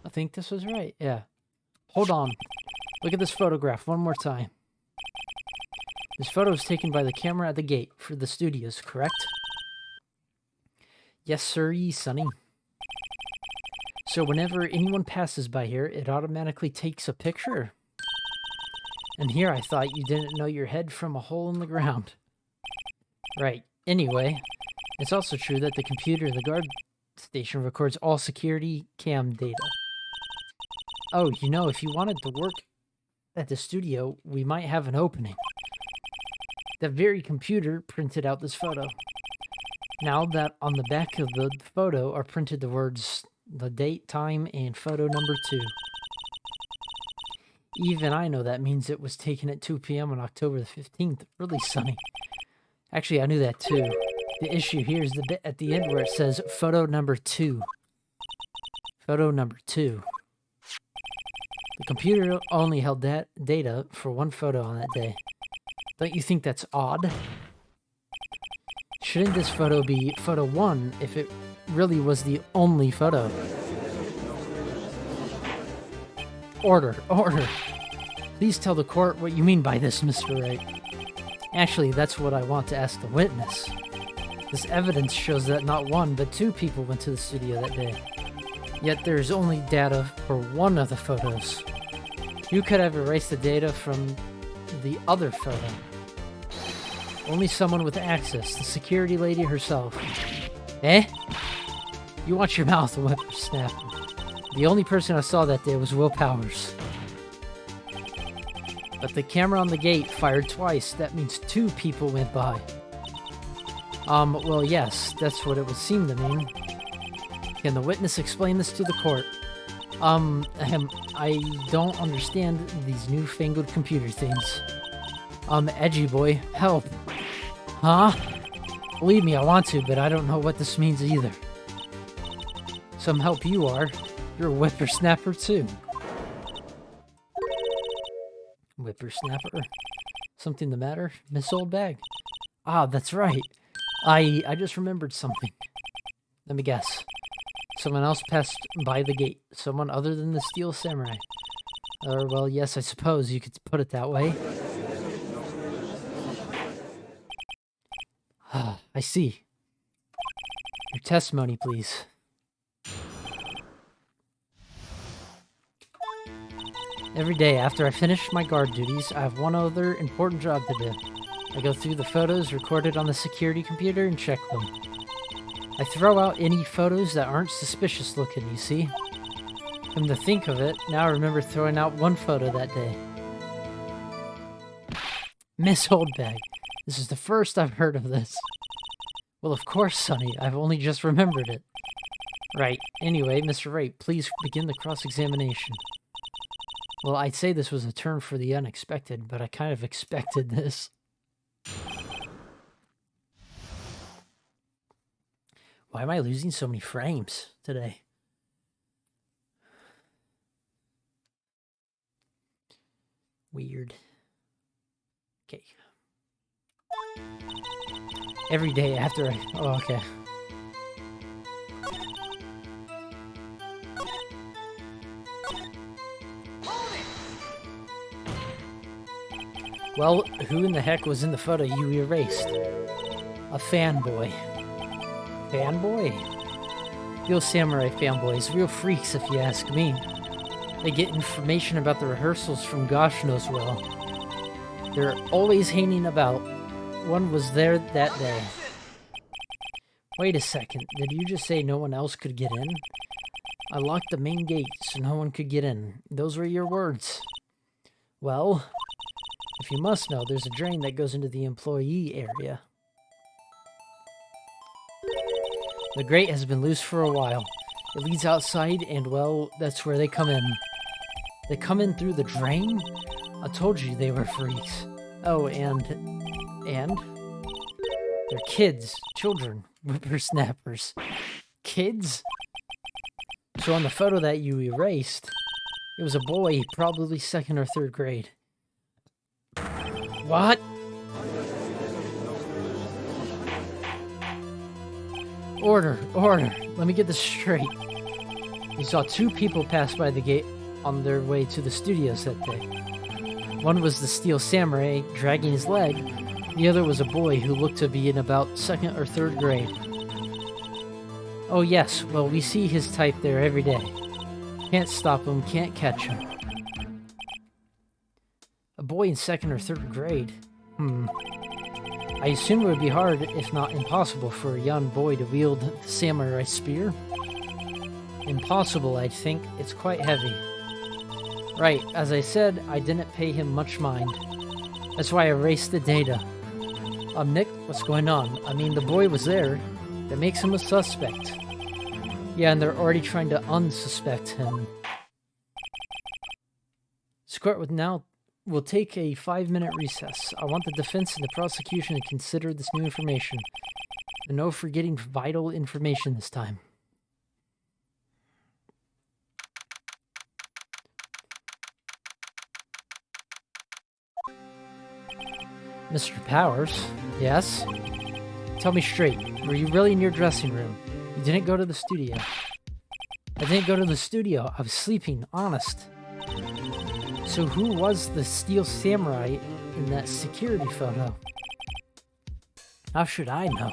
I think this was right, yeah. Hold on. Look at this photograph one more time. This photo is taken by the camera at the gate for the studios, correct? Yes, sir, Sonny. So whenever anyone passes by here, it automatically takes a picture. And here I thought you didn't know your head from a hole in the ground. Right. Anyway, it's also true that the computer in the guard station records all security cam data. Oh, you know, if you wanted to work at the studio, we might have an opening. That very computer printed out this photo. Now that on the back of the photo are printed the words, the date, time, and photo number 2. Even I know that means it was taken at 2 p.m. on October the 15th. Really, Sonny. Actually, I knew that too. The issue here is the bit at the end where it says photo number 2. Photo number 2. The computer only held that data for one photo on that day. Don't you think that's odd? Shouldn't this photo be photo 1 if it really was the only photo? Order, order. Please tell the court what you mean by this, Mr. Wright. Actually, that's what I want to ask the witness. This evidence shows that not 1, but 2 people went to the studio that day. Yet there's only data for one of the photos. You could have erased the data from the other photo. Only someone with access, the security lady herself. Eh? You watch your mouth, whippersnapper. The only person I saw that day was Will Powers. But the camera on the gate fired twice. That means 2 people went by. Well, yes, that's what it would seem to mean. Can the witness explain this to the court? I don't understand these newfangled computer things. Edgy boy, help. Huh? Believe me, I want to, but I don't know what this means either. Some help you are. You're a whippersnapper too. Whippersnapper? Something the matter, Miss Old Bag? Ah, that's right. I just remembered something. Let me guess. Someone else passed by the gate. Someone other than the Steel Samurai. Or, well, yes, I suppose you could put it that way. I see. Your testimony, please. Every day after I finish my guard duties, I have one other important job to do. I go through the photos recorded on the security computer and check them. I throw out any photos that aren't suspicious looking, you see? Come to think of it, now I remember throwing out one photo that day. Miss Oldbag, this is the first I've heard of this. Well, of course, Sonny, I've only just remembered it. Right, anyway, Mr. Wright, please begin the cross-examination. Well, I'd say this was a turn for the unexpected, but I kind of expected this. Why am I losing so many frames today? Weird. Okay. Every day after I... Oh, okay. Well, who in the heck was in the photo you erased? A fanboy. Fanboy? Real samurai fanboys, real freaks if you ask me. They get information about the rehearsals from gosh knows well. They're always hanging about. One was there that day. Wait a second, did you just say no one else could get in? I locked the main gate so no one could get in. Those were your words. Well, if you must know, there's a drain that goes into the employee area. The grate has been loose for a while. It leads outside and, well, that's where they come in. They come in through the drain? I told you they were freaks. Oh, and? They're kids, children, whippersnappers. Kids? So on the photo that you erased, it was a boy, probably 2nd or 3rd grade. What? Order. Let me get this straight. You saw 2 people pass by the gate on their way to the studios that day. One was the Steel Samurai dragging his leg. The other was a boy who looked to be in about 2nd or 3rd grade. Oh yes, well we see his type there every day. Can't stop him, can't catch him. A boy in 2nd or 3rd grade? I assume it would be hard, if not impossible, for a young boy to wield the samurai spear. Impossible, I'd think. It's quite heavy. Right, as I said, I didn't pay him much mind. That's why I erased the data. Nick, what's going on? I mean, the boy was there. That makes him a suspect. Yeah, and they're already trying to unsuspect him. Squirt will take a 5-minute recess. I want the defense and the prosecution to consider this new information. And no forgetting vital information this time. Mr. Powers? Yes? Tell me straight, were you really in your dressing room? You didn't go to the studio. I didn't go to the studio. I was sleeping, honest. So who was the Steel Samurai in that security photo? How should I know?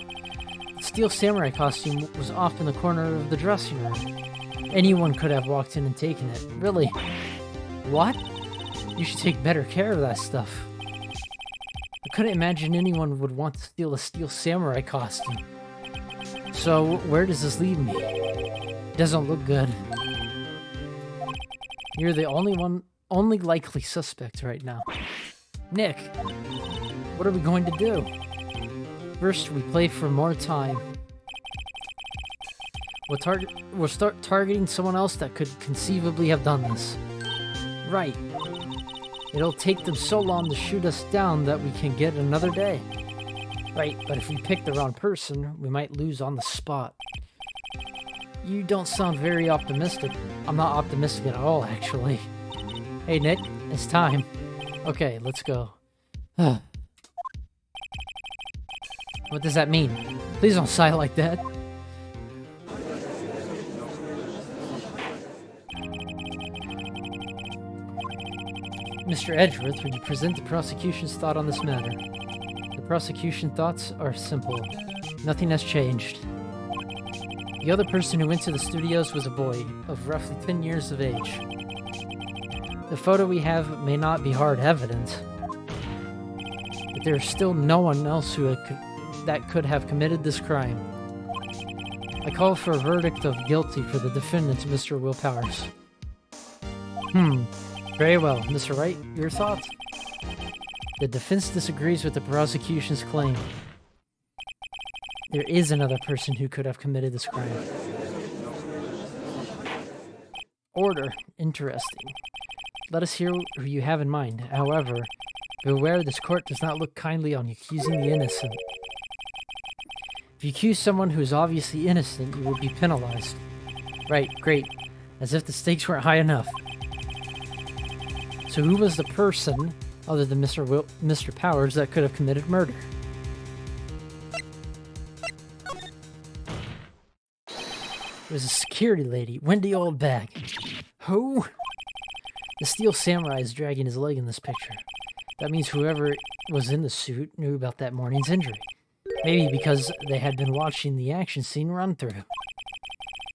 The Steel Samurai costume was off in the corner of the dressing room. Anyone could have walked in and taken it. Really? What? You should take better care of that stuff. I couldn't imagine anyone would want to steal a Steel Samurai costume. So, where does this leave me? It doesn't look good. You're the only likely suspect right now. Nick, what are we going to do? First, we play for more time. We'll start targeting someone else that could conceivably have done this. Right. It'll take them so long to shoot us down that we can get another day. Right, but if we pick the wrong person, we might lose on the spot. You don't sound very optimistic. I'm not optimistic at all, actually. Hey, Nick, it's time. Okay, let's go. What does that mean? Please don't sigh like that. Mr. Edgeworth, would you present the prosecution's thought on this matter? The prosecution thoughts are simple. Nothing has changed. The other person who went to the studios was a boy of roughly 10 years of age. The photo we have may not be hard evidence, but there's still no one else that could have committed this crime. I call for a verdict of guilty for the defendant, Mr. Will Powers. Very well. Mr. Wright, your thoughts? The defense disagrees with the prosecution's claim. There is another person who could have committed this crime. Order. Interesting. Let us hear who you have in mind. However, beware, this court does not look kindly on accusing the innocent. If you accuse someone who is obviously innocent, you will be penalized. Right, great. As if the stakes weren't high enough. So who was the person, other than Mr. Powers, that could have committed murder? It was a security lady, Wendy Oldbag. Who? The Steel Samurai is dragging his leg in this picture. That means whoever was in the suit knew about that morning's injury. Maybe because they had been watching the action scene run through.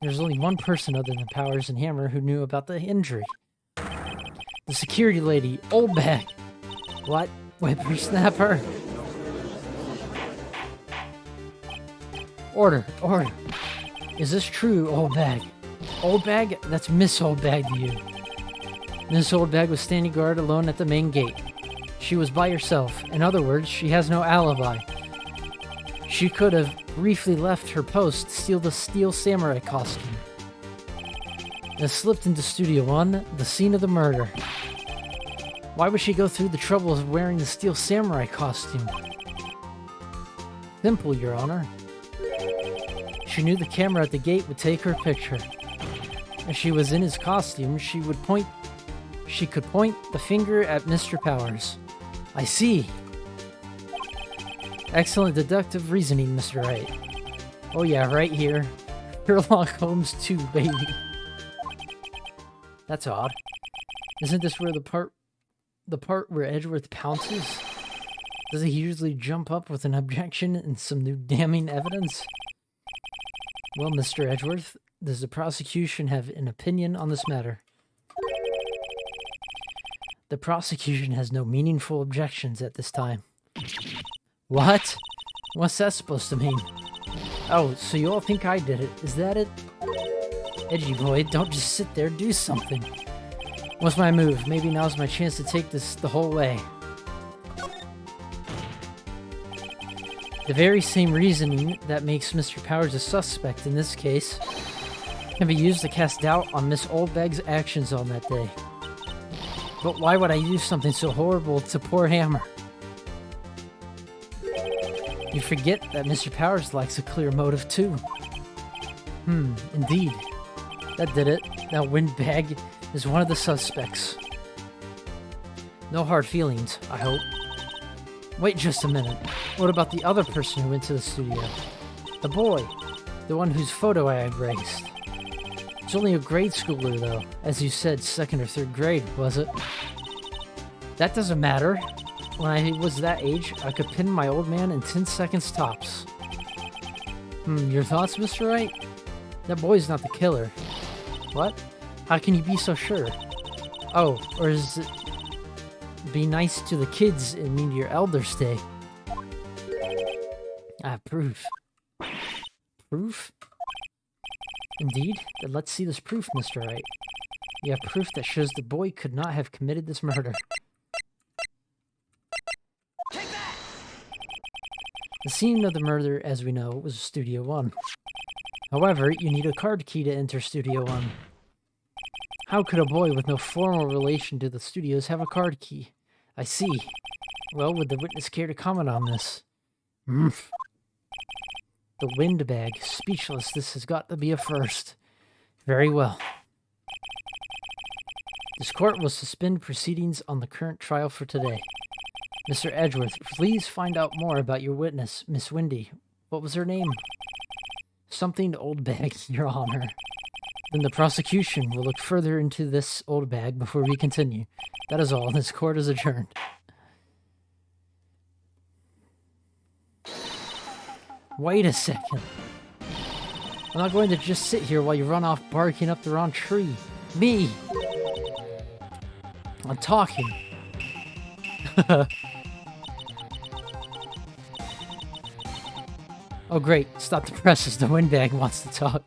There's only one person other than Powers and Hammer who knew about the injury. The security lady, old bag. What? Whippersnapper? Order, order. Is this true, old bag? Old bag? That's Miss Old Bag to you. Miss Old Bag was standing guard alone at the main gate. She was by herself. In other words, she has no alibi. She could have briefly left her post to steal the Steel Samurai costume and slipped into Studio 1, the scene of the murder. Why would she go through the trouble of wearing the Steel Samurai costume? Simple, Your Honor. She knew the camera at the gate would take her picture. As she was in his costume, she could point the finger at Mr. Powers. I see. Excellent deductive reasoning, Mr. Wright. Oh yeah, right here. Sherlock Holmes 2, baby. That's odd. Isn't this where the part where Edgeworth pounces? Does he usually jump up with an objection and some new damning evidence? Well, Mr. Edgeworth, does the prosecution have an opinion on this matter? The prosecution has no meaningful objections at this time. What? What's that supposed to mean? Oh, so you all think I did it. Is that it? Edgy boy, don't just sit there, do something. What's my move? Maybe now's my chance to take this the whole way. The very same reasoning that makes Mr. Powers a suspect in this case can be used to cast doubt on Miss Oldbag's actions on that day. But why would I do something so horrible to poor Hammer? You forget that Mr. Powers lacks a clear motive too. Indeed. That did it. Now Windbag is one of the suspects. No hard feelings, I hope. Wait just a minute. What about the other person who went to the studio? The boy. The one whose photo I had raised. He's only a grade schooler though. As you said, 2nd or 3rd grade, was it? That doesn't matter. When I was that age, I could pin my old man in 10 seconds tops. Your thoughts, Mr. Wright? That boy's not the killer. What? How can you be so sure? Oh, or is it be nice to the kids and mean your elders day? I have proof. Proof? Indeed? Then let's see this proof, Mr. Wright. You have proof that shows the boy could not have committed this murder. The scene of the murder, as we know, was Studio 1. However, you need a card key to enter Studio 1. How could a boy with no formal relation to the studios have a card key? I see. Well, would the witness care to comment on this? The Windbag. Speechless. This has got to be a first. Very well. This court will suspend proceedings on the current trial for today. Mr. Edgeworth, please find out more about your witness, Miss Windy. What was her name? Something Old Bag, Your Honor. Then the prosecution will look further into this Old Bag before we continue. That is all. This court is adjourned. Wait a second. I'm not going to just sit here while you run off barking up the wrong tree. Me! I'm talking. Oh great, stop the presses, the Windbag wants to talk.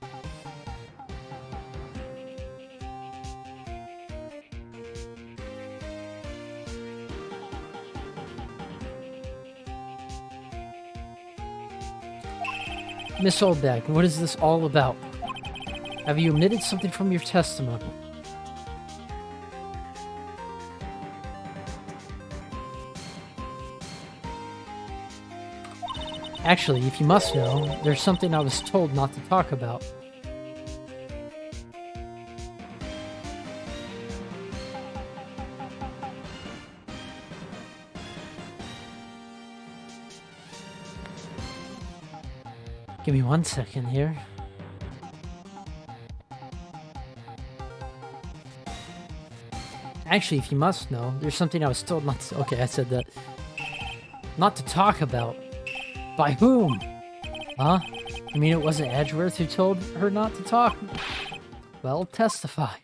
Miss Oldbag, what is this all about? Have you omitted something from your testimony? Actually, if you must know, there's something I was told not to talk about. Give me 1 second here. Actually, if you must know, there's something I was told not to... Okay, I said that. Not to talk about. By whom? Huh? You mean it wasn't Edgeworth who told her not to talk? Well, testify.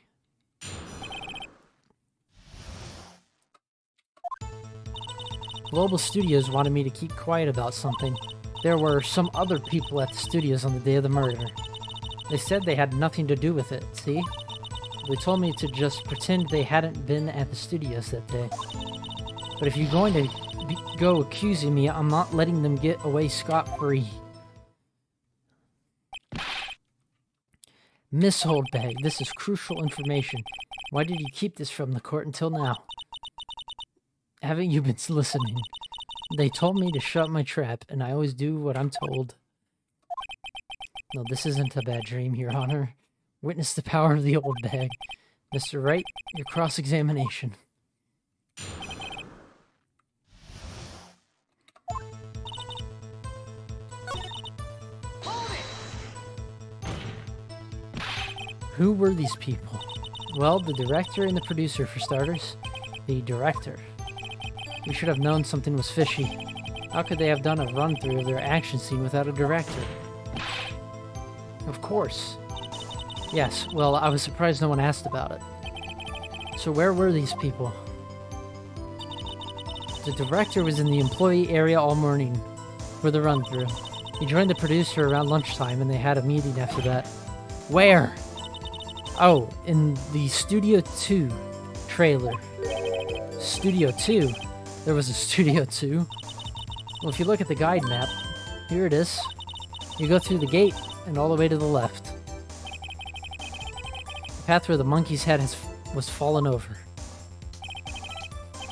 Global Studios wanted me to keep quiet about something. There were some other people at the studios on the day of the murder. They said they had nothing to do with it, see? They told me to just pretend they hadn't been at the studios that day. But if you're going to go accusing me, I'm not letting them get away scot-free. Miss Holdbag, this is crucial information. Why did you keep this from the court until now? Haven't you been listening? They told me to shut my trap, and I always do what I'm told. No, this isn't a bad dream, Your Honor. Witness the power of the old bag. Mr. Wright, your cross-examination. Who were these people? Well, the director and the producer, for starters. The director. We should have known something was fishy. How could they have done a run-through of their action scene without a director? Of course. Yes, well, I was surprised no one asked about it. So where were these people? The director was in the employee area all morning for the run-through. He joined the producer around lunchtime and they had a meeting after that. Where? Oh, in the Studio 2 trailer. Studio 2? There was a Studio 2? Well, if you look at the guide map, here it is. You go through the gate and all the way to the left. The path where the monkey's head was fallen over.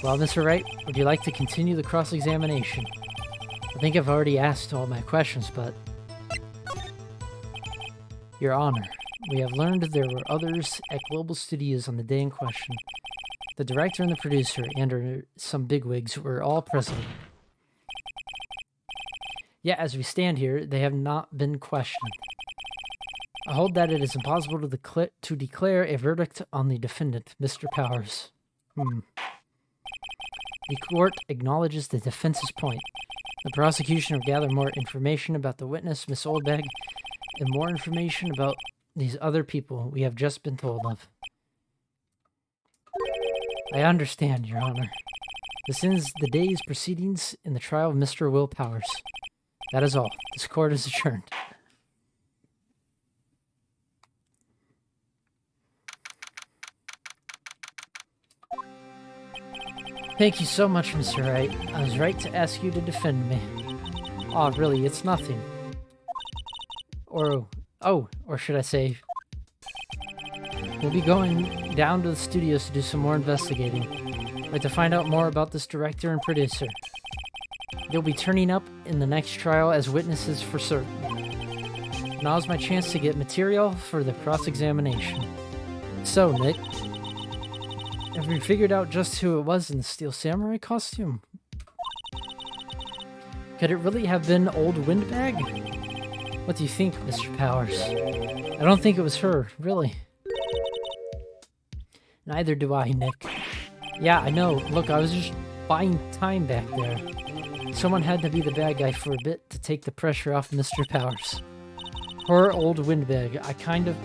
Well, Mr. Wright, would you like to continue the cross-examination? I think I've already asked all my questions, but... Your Honor, we have learned there were others at Global Studios on the day in question. The director and the producer, and some bigwigs, were all present. Yet, as we stand here, they have not been questioned. I hold that it is impossible to declare a verdict on the defendant, Mr. Powers. The court acknowledges the defense's point. The prosecution will gather more information about the witness, Miss Oldbag, and more information about these other people we have just been told of. I understand, Your Honor. This ends the day's proceedings in the trial of Mr. Will Powers. That is all. This court is adjourned. Thank you so much, Mr. Wright. I was right to ask you to defend me. Aw, really, it's nothing. Or should I say... We'll be going down to the studios to do some more investigating. Like to find out more about this director and producer. They'll be turning up in the next trial as witnesses for certain. Now's my chance to get material for the cross-examination. So, Nick, have you figured out just who it was in the Steel Samurai costume? Could it really have been Old Windbag? What do you think, Mr. Powers? I don't think it was her, really. Neither do I, Nick. Yeah, I know. Look, I was just buying time back there. Someone had to be the bad guy for a bit to take the pressure off Mr. Powers. Poor Old Windbag. I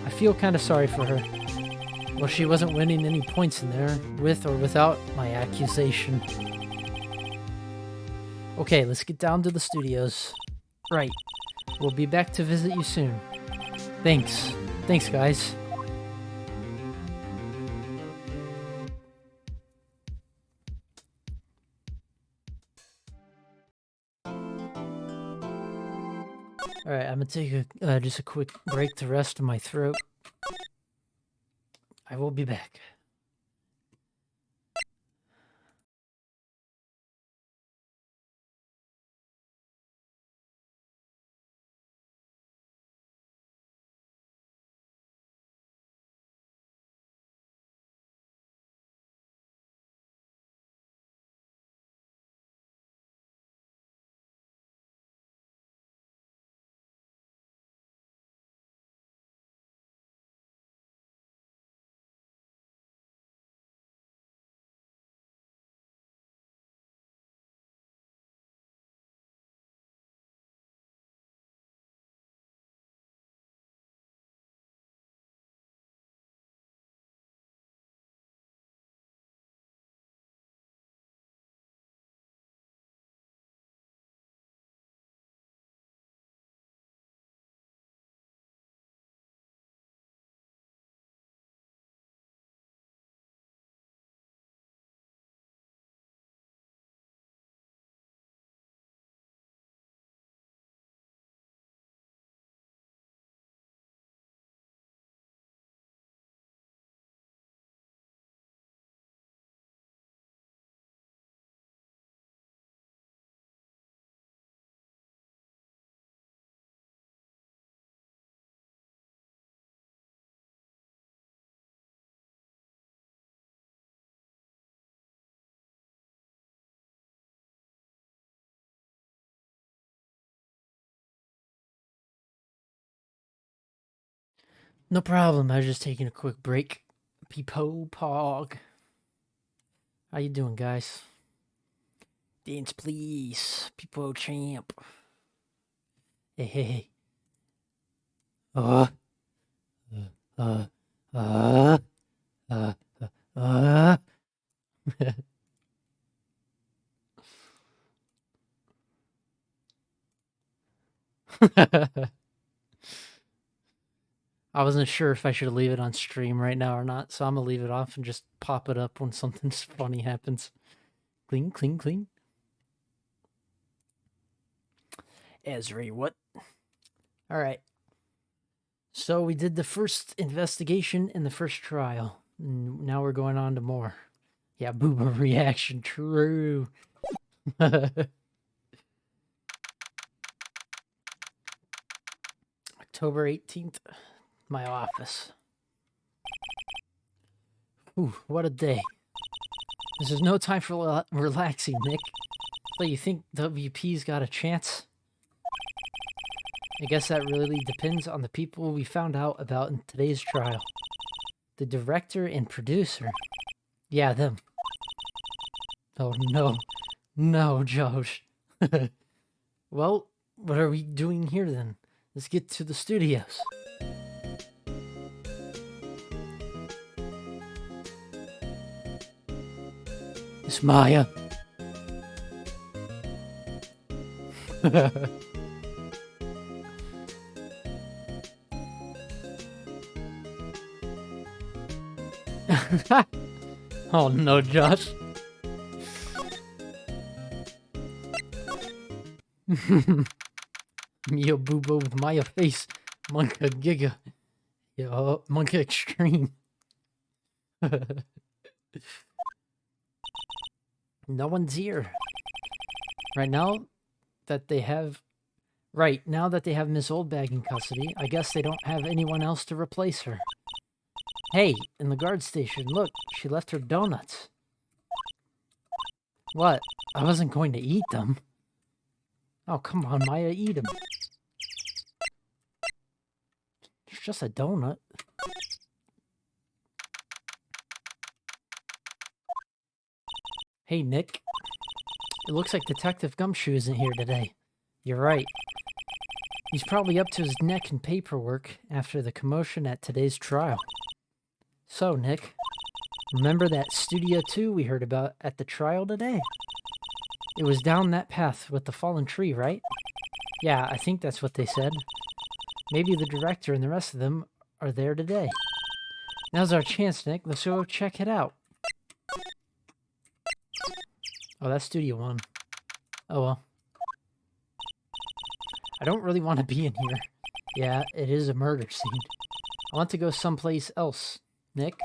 feel kind of sorry for her. Well, she wasn't winning any points in there, with or without my accusation. Okay, let's get down to the studios. Right. We'll be back to visit you soon. Thanks. Thanks, guys. Alright, I'm gonna take just a quick break to rest my throat. I will be back. No problem. I was just taking a quick break. Peepo Pog. How you doing, guys? Dance, please. Peepo Champ. Hey, hey, hey. Uh, uh, uh, uh, uh. I wasn't sure if I should leave it on stream right now or not, so I'm gonna leave it off and just pop it up when something funny happens. Clean, clean, clean. Ezri, what? Alright. So we did the first investigation in the first trial. Now we're going on to more. Yeah, boomer reaction, true. October 18th, my office. Ooh, what a day. This is no time for relaxing, Nick. So you think WP's got a chance? I guess that really depends on the people we found out about in today's trial. The director and producer. Yeah, them. Oh, no. No, Josh. Well, what are we doing here then? Let's get to the studios. It's Maya. Oh no, Josh. Mio Boobo with Maya face. Monka Giga. Yo, Monka Extreme. No one's here. Now that they have Miss Oldbag in custody, I guess they don't have anyone else to replace her. Hey, in the guard station, look, she left her donuts. What? I wasn't going to eat them. Oh, come on, Maya, eat them. It's just a donut. Hey, Nick. It looks like Detective Gumshoe isn't here today. You're right. He's probably up to his neck in paperwork after the commotion at today's trial. So, Nick, remember that Studio 2 we heard about at the trial today? It was down that path with the fallen tree, right? Yeah, I think that's what they said. Maybe the director and the rest of them are there today. Now's our chance, Nick. Let's go check it out. Oh, that's Studio 1. Oh, well. I don't really want to be in here. Yeah, it is a murder scene. I want to go someplace else, Nick.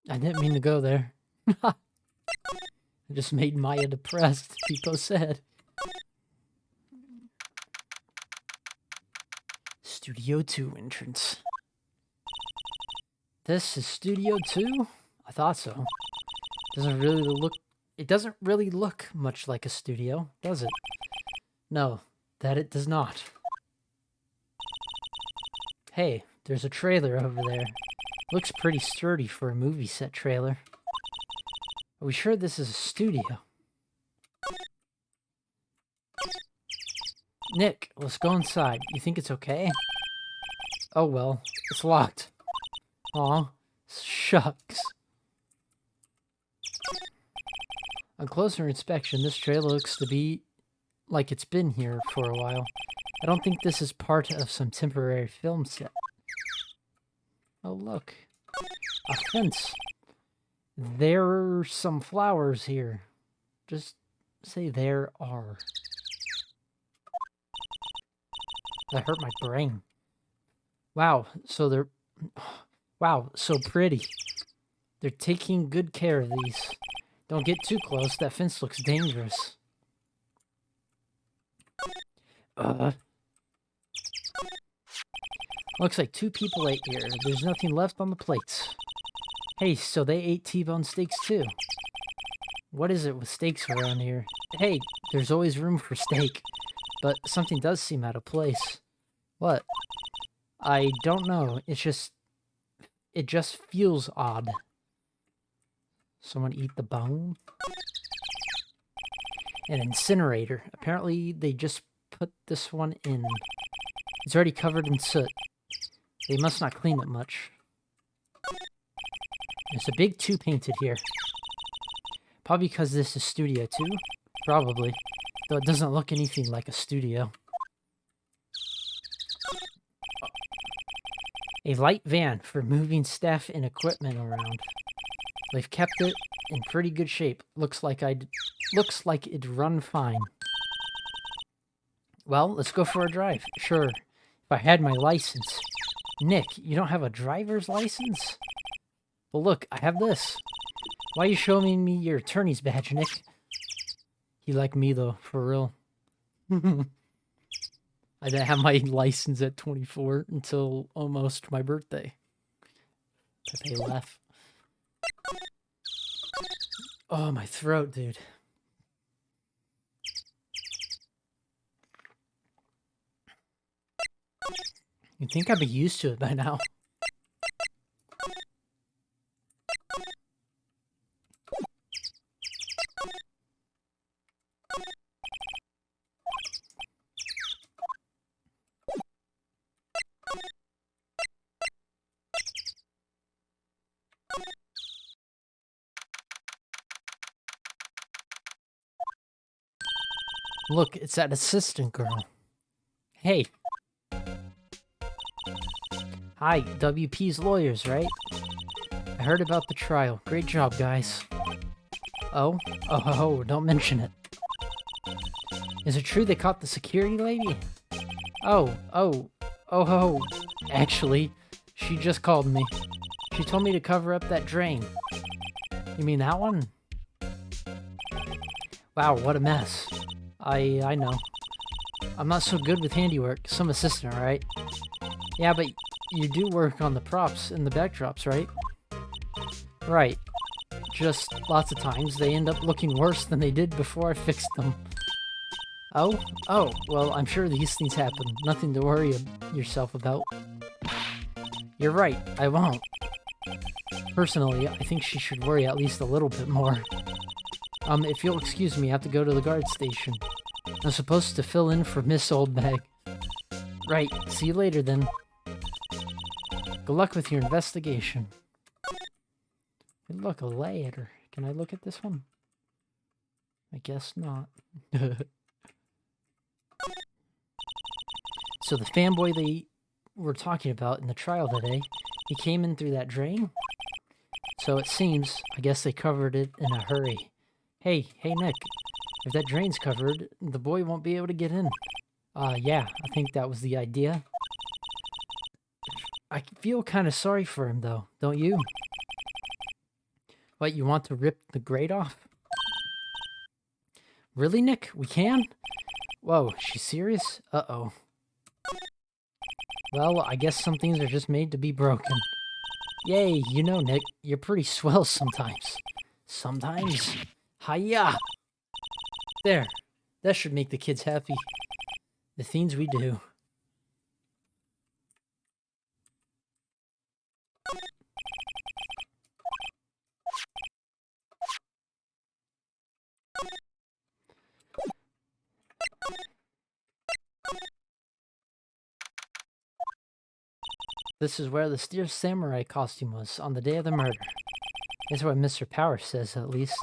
I didn't mean to go there. I just made Maya depressed, people said. Studio 2 entrance. This is Studio 2? I thought so. It doesn't really look much like a studio, does it? No, that it does not. Hey, there's a trailer over there. Looks pretty sturdy for a movie set trailer. Are we sure this is a studio? Nick, let's go inside. You think it's okay? Oh well, it's locked. Aw, shucks. On closer inspection, this trailer looks to be like it's been here for a while. I don't think this is part of some temporary film set. Oh, look. A fence. There are some flowers here. Just say there are. That hurt my brain. Wow, so they're... Wow, so pretty. They're taking good care of these. Don't get too close. That fence looks dangerous. Looks like 2 people ate here. There's nothing left on the plates. Hey, so they ate T-bone steaks too. What is it with steaks around here? Hey, there's always room for steak. But something does seem out of place. What? I don't know. It just feels odd. Someone eat the bone? An incinerator. Apparently they just put this one in. It's already covered in soot. They must not clean it much. There's a big 2 painted here. Probably because this is Studio 2. Probably. Though it doesn't look anything like a studio. A light van for moving staff and equipment around. They've kept it in pretty good shape. Looks like it'd run fine. Well, let's go for a drive. Sure, if I had my license. Nick, you don't have a driver's license? Well, look, I have this. Why are you showing me your attorney's badge, Nick? He liked me, though, for real. I didn't have my license at 24 until almost my birthday. They laugh. Oh, my throat, dude. You'd think I'd be used to it by now. Look, it's that assistant girl. Hey. Hi, WP's lawyers, right? I heard about the trial. Great job, guys. Oh? Oh, don't mention it. Is it true they caught the security lady? Oh. Actually, she just called me. She told me to cover up that drain. You mean that one? Wow, what a mess. I know. I'm not so good with handiwork. Some assistant, right? Yeah, but you do work on the props and the backdrops, right? Right. Just lots of times they end up looking worse than they did before I fixed them. Oh, well, I'm sure these things happen. Nothing to worry yourself about. You're right, I won't. Personally, I think she should worry at least a little bit more. If you'll excuse me, I have to go to the guard station. I'm supposed to fill in for Miss Oldbag. Right, see you later then. Good luck with your investigation. Good luck later. Can I look at this one? I guess not. So the fanboy they were talking about in the trial today, he came in through that drain? So it seems, I guess they covered it in a hurry. Hey Nick, if that drain's covered, the boy won't be able to get in. Yeah, I think that was the idea. I feel kind of sorry for him though, don't you? What, you want to rip the grate off? Really, Nick? We can? Whoa, she's serious? Uh-oh. Well, I guess some things are just made to be broken. Yay, you know, Nick, you're pretty swell sometimes. Sometimes? Hiya! There. That should make the kids happy. The things we do. This is where the Steer Samurai costume was, on the day of the murder. That's what Mr. Power says, at least.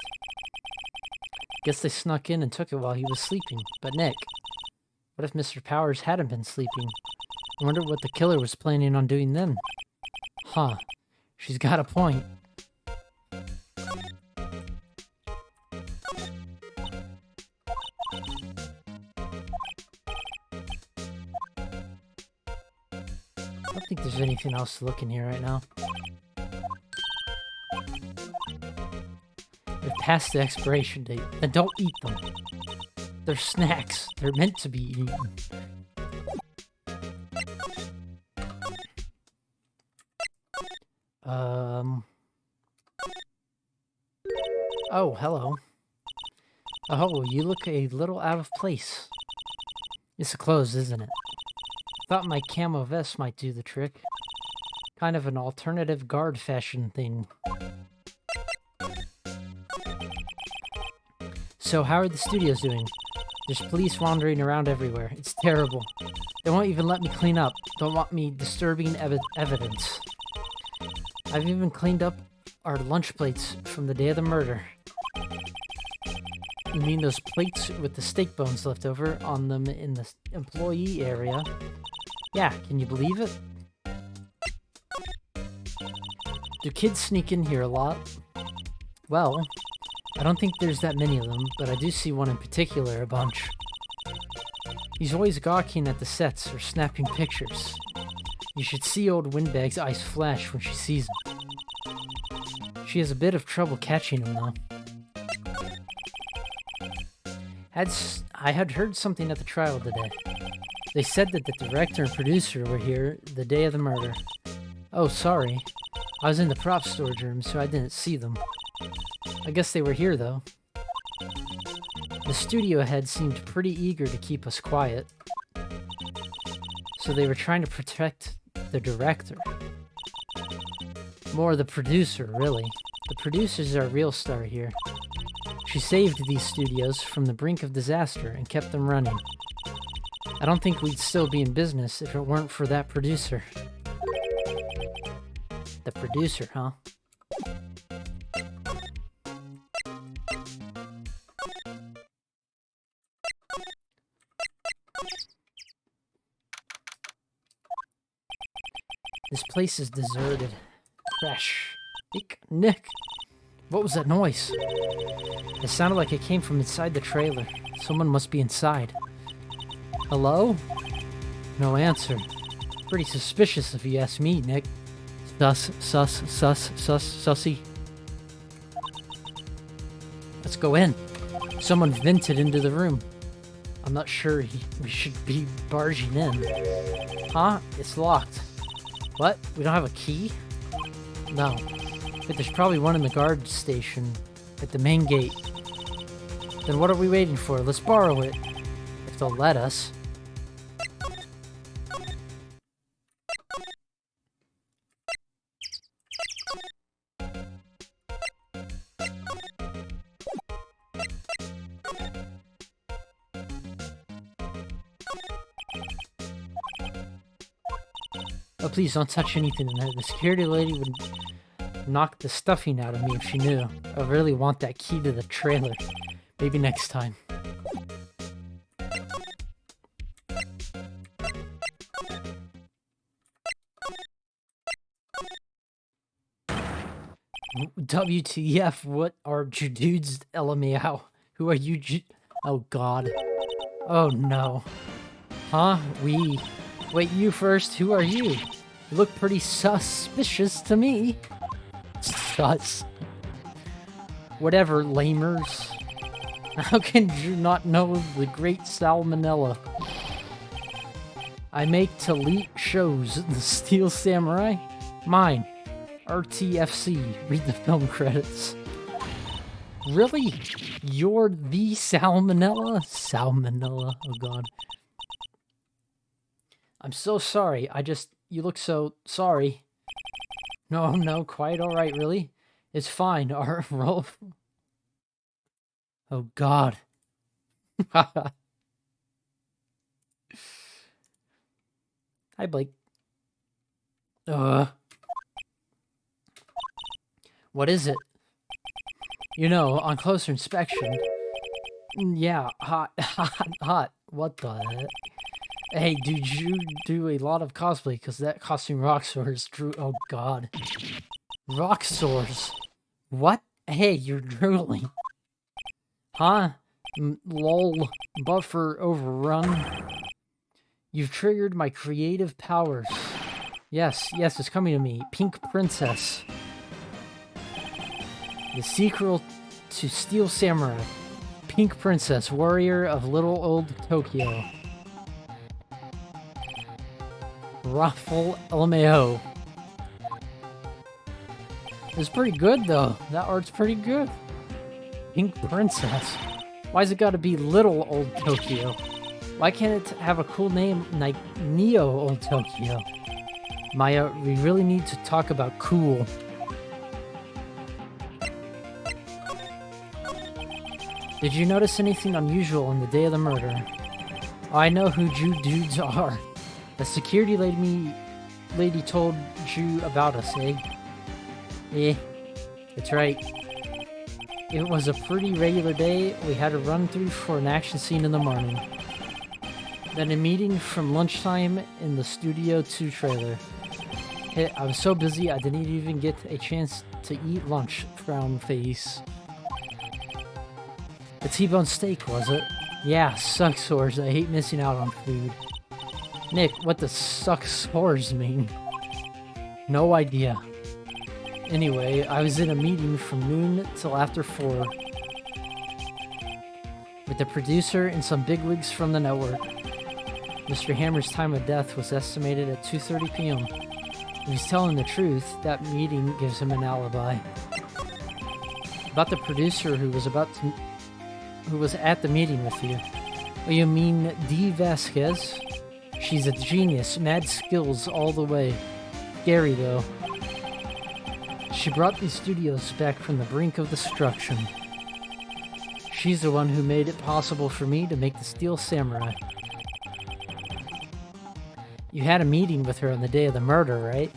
Guess they snuck in and took it while he was sleeping. But Nick, what if Mr. Powers hadn't been sleeping? I wonder what the killer was planning on doing then. Huh. She's got a point. I don't think there's anything else to look in here right now. They're past the expiration date. Then don't eat them. They're snacks. They're meant to be eaten. Oh, hello. Oh, you look a little out of place. It's closed, isn't it? Thought my camo vest might do the trick. Kind of an alternative guard fashion thing. So how are the studios doing? There's police wandering around everywhere. It's terrible. They won't even let me clean up. Don't want me disturbing evidence. I've even cleaned up our lunch plates from the day of the murder. You mean those plates with the steak bones left over on them in the employee area? Yeah, can you believe it? Do kids sneak in here a lot? Well, I don't think there's that many of them, but I do see one in particular a bunch. He's always gawking at the sets or snapping pictures. You should see old Windbag's eyes flash when she sees him. She has a bit of trouble catching him, though. I had heard something at the trial today. They said that the director and producer were here the day of the murder. Oh, sorry. I was in the prop storage room, so I didn't see them. I guess they were here, though. The studio head seemed pretty eager to keep us quiet. So they were trying to protect the director. More the producer, really. The producer's our real star here. She saved these studios from the brink of disaster and kept them running. I don't think we'd still be in business if it weren't for that producer. The producer, huh? This place is deserted. Fresh. Nick! What was that noise? It sounded like it came from inside the trailer. Someone must be inside. Hello? No answer. Pretty suspicious if you ask me, Nick. Sussy. Let's go in. Someone vented into the room. I'm not sure we should be barging in. Huh? It's locked. What? We don't have a key? No. But there's probably one in the guard station at the main gate. Then what are we waiting for? Let's borrow it. If they'll let us. Oh, please don't touch anything in there. The security lady would knock the stuffing out of me if she knew. I really want that key to the trailer. Maybe next time. WTF, what are you dudes, LMAO? Who are you oh god. Oh no. Huh? Wait, you first, who are you? You look pretty suspicious to me. Sus. Whatever, lamers. How can you not know the great Salmonella? I make Elite shows, the Steel Samurai. Mine. RTFC. Read the film credits. Really? You're the Salmonella? Salmonella, oh god. I'm so sorry, you look so sorry. No, quite alright, really? It's fine, our role... Oh god. Hi, Blake. What is it? You know, on closer inspection... Yeah, hot. What the heck? Hey, did you do a lot of cosplay? Because that costume Roxor's drew... Oh, God. Roxor's? What? Hey, you're drooling. Huh? Lol. Buffer overrun. You've triggered my creative powers. Yes, it's coming to me. Pink Princess. The sequel to Steel Samurai. Pink Princess, warrior of little old Tokyo. Raffle LMAO. It's pretty good though. That art's pretty good. Pink Princess. Why's it gotta be little old Tokyo? Why can't it have a cool name like Neo Old Tokyo? Maya, we really need to talk about cool. Did you notice anything unusual on the day of the murder? Oh, I know who you dudes are. The security lady told you about us, eh? Eh, that's right. It was a pretty regular day. We had a run-through for an action scene in the morning. Then a meeting from lunchtime in the Studio 2 trailer. Hey, I was so busy I didn't even get a chance to eat lunch. Frown face. A T-bone steak, was it? Yeah, sucks whores. I hate missing out on food. Nick, what does sucks whores mean? No idea. Anyway, I was in a meeting from noon till after 4 with the producer and some bigwigs from the network. Mr. Hammer's time of death was estimated at 2:30 p.m. If he's telling the truth, that meeting gives him an alibi. About the producer who was at the meeting with you. Oh, you mean Dee Vasquez? She's a genius, mad skills all the way. Scary though. She brought these studios back from the brink of destruction. She's the one who made it possible for me to make the Steel Samurai. You had a meeting with her on the day of the murder, right?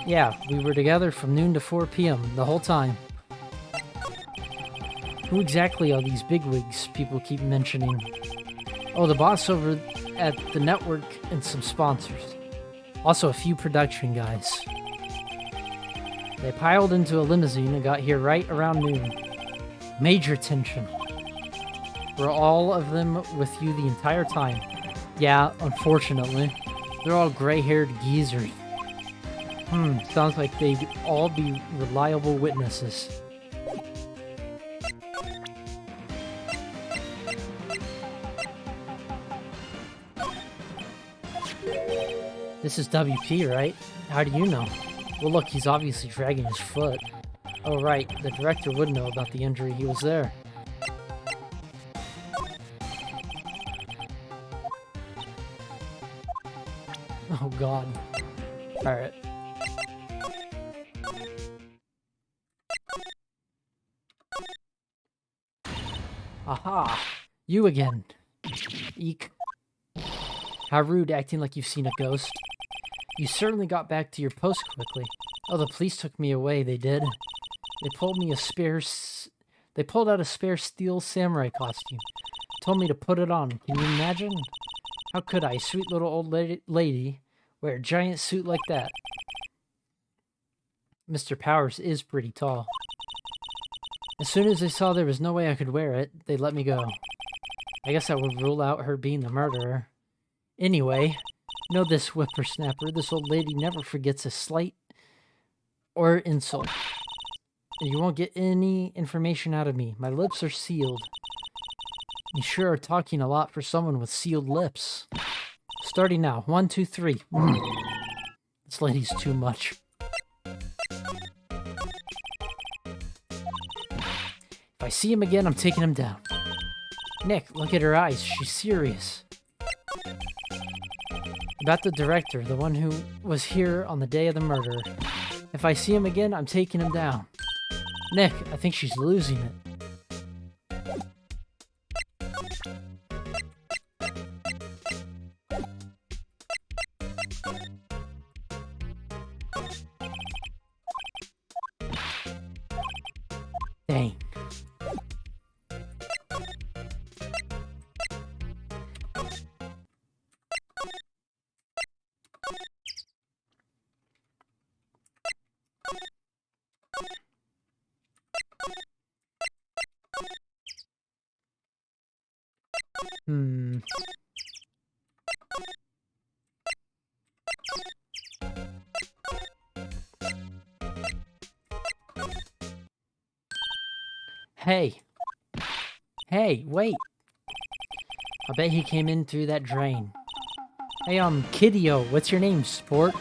Yeah, we were together from noon to 4 p.m. the whole time. Who exactly are these bigwigs people keep mentioning? Oh, the boss over at the network and some sponsors. Also a few production guys. They piled into a limousine and got here right around noon. Major tension. Were all of them with you the entire time? Yeah, unfortunately. They're all gray-haired geezers. Sounds like they'd all be reliable witnesses. This is WP, right? How do you know? Well, look, he's obviously dragging his foot. Oh, right. The director would know about the injury. He was there. Oh, God. Alright. Aha! You again. Eek. How rude, acting like you've seen a ghost. You certainly got back to your post quickly. Oh, the police took me away, they did. They pulled out a spare Steel Samurai costume. Told me to put it on. Can you imagine? How could I, sweet little old lady, wear a giant suit like that? Mr. Powers is pretty tall. As soon as they saw there was no way I could wear it, they let me go. I guess that would rule out her being the murderer. Anyway, you know this whippersnapper, this old lady never forgets a slight or insult. You won't get any information out of me. My lips are sealed. You sure are talking a lot for someone with sealed lips. Starting now. 1, 2, 3. This lady's too much. If I see him again, I'm taking him down. Nick, look at her eyes. She's serious. About the director, the one who was here on the day of the murder. If I see him again, I'm taking him down. Nick, I think she's losing it. Dang. Hey. Hey, wait. I bet he came in through that drain. Hey, Kiddio, what's your name, sport?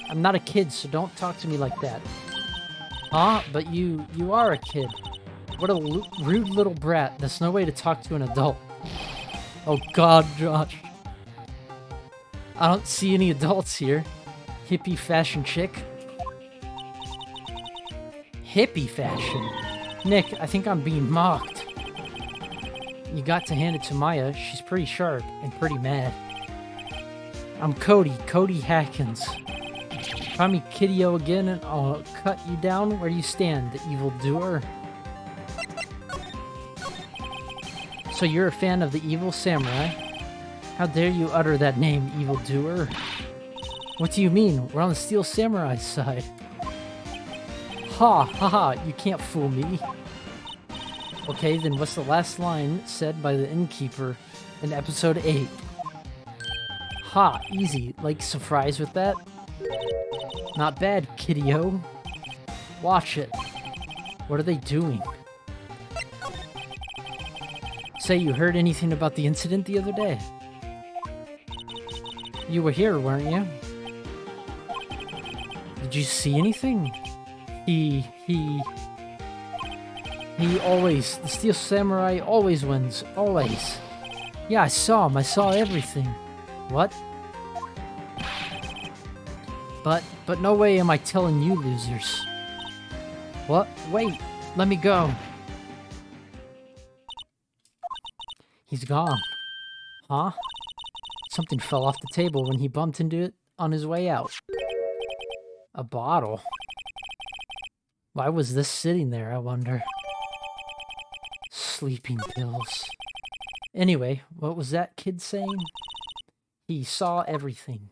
I'm not a kid, so don't talk to me like that. Huh? But you are a kid. What a rude little brat. That's no way to talk to an adult. Oh god, Josh. I don't see any adults here. Hippie fashion chick. Hippie fashion? Nick, I think I'm being mocked. You got to hand it to Maya. She's pretty sharp and pretty mad. I'm Cody Hackins. Call me Kiddio again and I'll cut you down where you stand, the evildoer. So you're a fan of the evil samurai? How dare you utter that name, evildoer? What do you mean? We're on the Steel Samurai side. Ha ha, you can't fool me. Okay, then what's the last line said by the innkeeper in episode 8? Ha, easy. Like surprise with that? Not bad, kiddio. Watch it. What are they doing? Say, you heard anything about the incident the other day? You were here, weren't you? Did you see anything? He always, the Steel Samurai always wins, always. Yeah, I saw him, I saw everything. What? But no way am I telling you losers. What? Wait, let me go. He's gone. Huh? Something fell off the table when he bumped into it on his way out. A bottle. Why was this sitting there, I wonder? Sleeping pills. Anyway, what was that kid saying? He saw everything.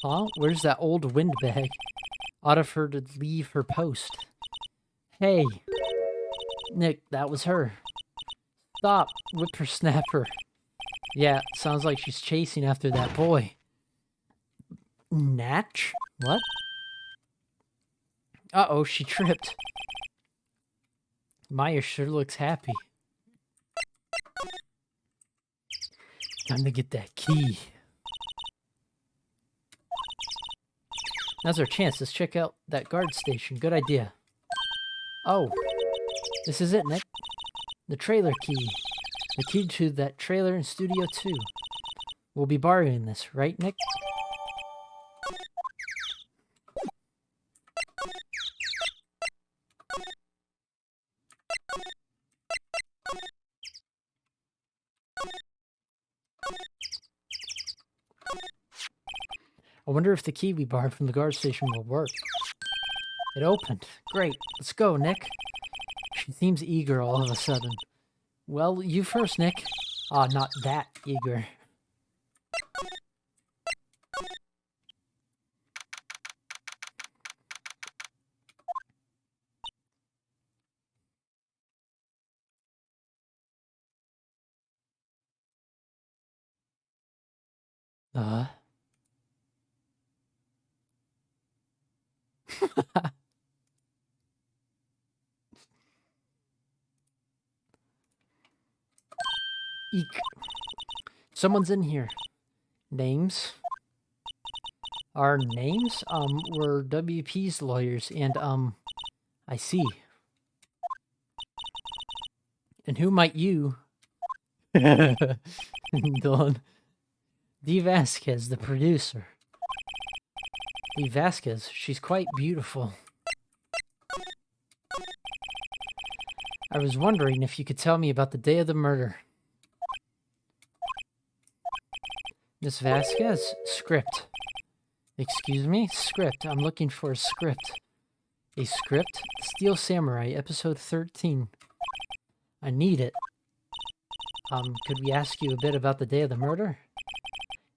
Huh? Where's that old windbag? Ought of her to leave her post. Hey. Nick, that was her. Stop, whippersnapper. Yeah, sounds like she's chasing after that boy. Natch? What? Uh-oh, she tripped. Maya sure looks happy. Time to get that key. Now's our chance. Let's check out that guard station. Good idea. Oh, this is it, Nick. The trailer key. The key to that trailer in Studio 2. We'll be borrowing this, right, Nick? I wonder if the key we borrowed from the guard station will work. It opened. Great. Let's go, Nick. She seems eager all of a sudden. Well, you first, Nick. Ah, not that eager. Eek. Someone's in here. Names? Our names? We're WP's lawyers, and, I see. And who might you? Dylan. Dee Vasquez, the producer. Dee Vasquez, she's quite beautiful. I was wondering if you could tell me about the day of the murder. Miss Vasquez, script. Excuse me? Script. I'm looking for a script. A script? Steel Samurai, episode 13. I need it. Could we ask you a bit about the day of the murder?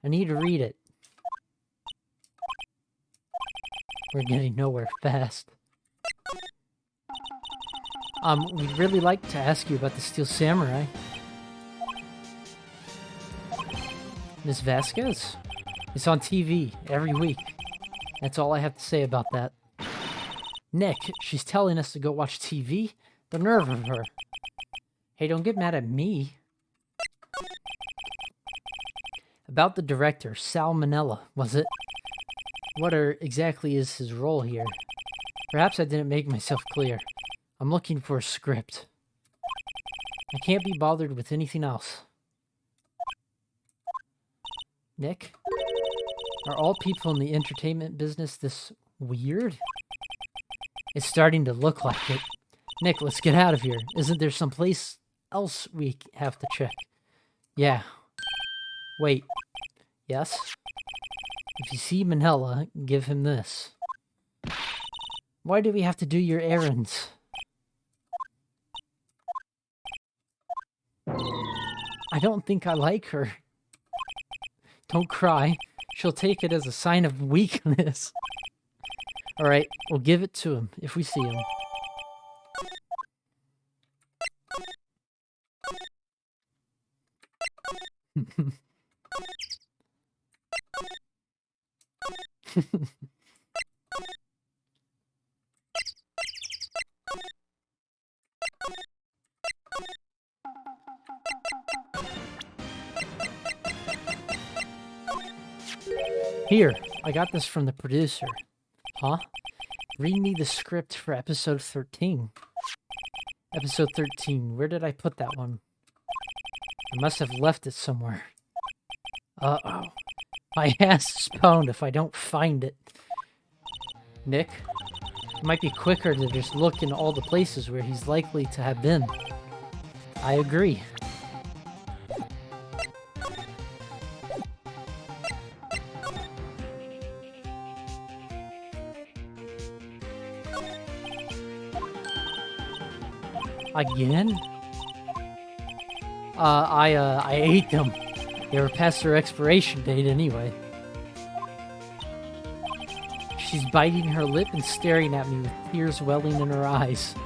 I need to read it. We're getting nowhere fast. We'd really like to ask you about the Steel Samurai. Miss Vasquez? It's on TV every week. That's all I have to say about that. Nick, she's telling us to go watch TV? The nerve of her. Hey, don't get mad at me. About the director, Salmonella, was it? What exactly is his role here? Perhaps I didn't make myself clear. I'm looking for a script. I can't be bothered with anything else. Nick? Are all people in the entertainment business this weird? It's starting to look like it. Nick, let's get out of here. Isn't there someplace else we have to check? Yeah. Wait. Yes? If you see Manila, give him this. Why do we have to do your errands? I don't think I like her. Don't cry. She'll take it as a sign of weakness. Alright, we'll give it to him if we see him. Here, I got this from the producer. Huh? Read me the script for episode 13. Episode 13, where did I put that one? I must have left it somewhere. Uh-oh. My ass is pwned if I don't find it. Nick? It might be quicker to just look in all the places where he's likely to have been. I agree. Again? I ate them. They were past their expiration date anyway. She's biting her lip and staring at me with tears welling in her eyes.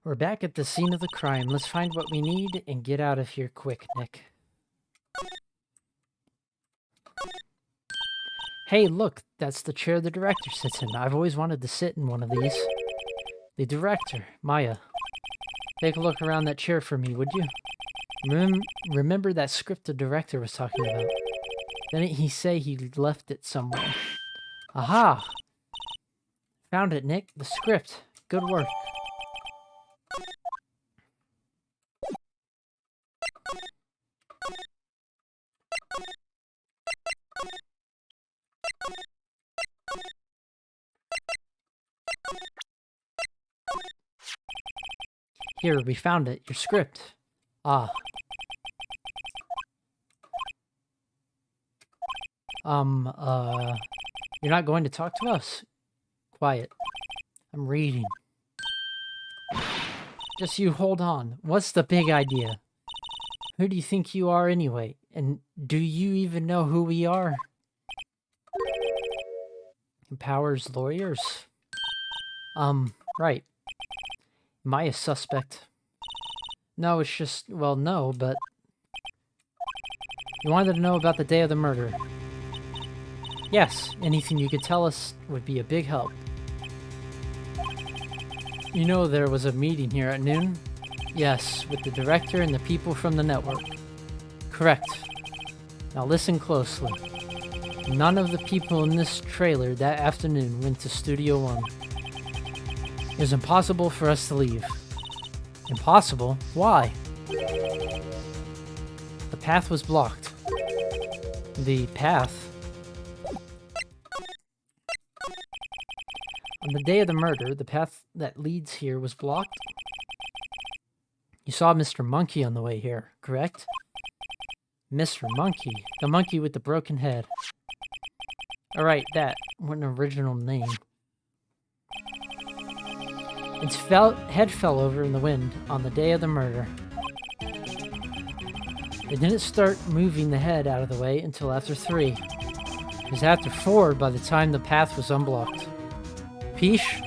We're back at the scene of the crime. Let's find what we need and get out of here quick, Nick. Hey, look, that's the chair the director sits in. I've always wanted to sit in one of these. The director, Maya. Take a look around that chair for me, would you? Remember that script the director was talking about? Didn't he say he left it somewhere? Aha! Found it, Nick. The script. Good work. Here, we found it. Your script. Ah. You're not going to talk to us? Quiet. I'm reading. Just you hold on. What's the big idea? Who do you think you are anyway? And do you even know who we are? Powers lawyers? Right. Am I a suspect? No, it's just, well, no, but... You wanted to know about the day of the murder. Yes, anything you could tell us would be a big help. You know there was a meeting here at noon? Yes, with the director and the people from the network. Correct. Now listen closely. None of the people in this trailer that afternoon went to Studio One. It was impossible for us to leave. Impossible? Why? The path was blocked. The path? On the day of the murder, the path that leads here was blocked? You saw Mr. Monkey on the way here, correct? Mr. Monkey? The monkey with the broken head. Alright, that. What an original name. Its head fell over in the wind on the day of the murder. It didn't start moving the head out of the way until after 3. It was after 4 by the time the path was unblocked. Peach?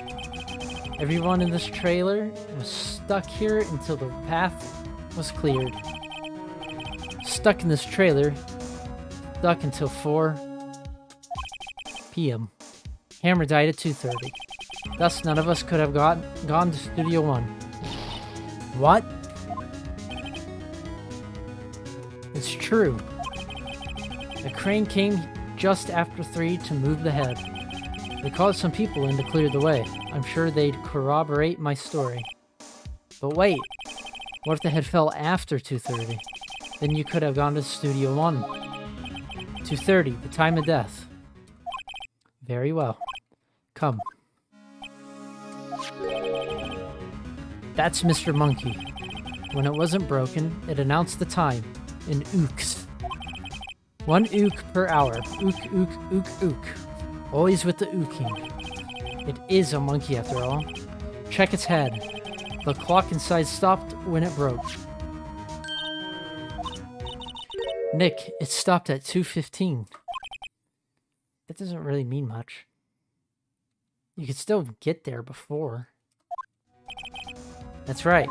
Everyone in this trailer was stuck here until the path was cleared. Stuck in this trailer. Stuck until 4 p.m. Hammer died at 2:30. Thus, none of us could have gone to Studio 1. What? It's true. The crane came just after 3 to move the head. They called some people in to clear the way. I'm sure they'd corroborate my story. But wait, what if the head fell after 2:30? Then you could have gone to Studio 1. 2:30, the time of death. Very well. Come. That's Mr. Monkey. When it wasn't broken, it announced the time in ooks. 1 ook per hour. Ook, ook, ook, ook. Always with the ooking. It is a monkey after all. Check its head. The clock inside stopped when it broke. Nick, it stopped at 2:15. That doesn't really mean much. You could still get there before. That's right.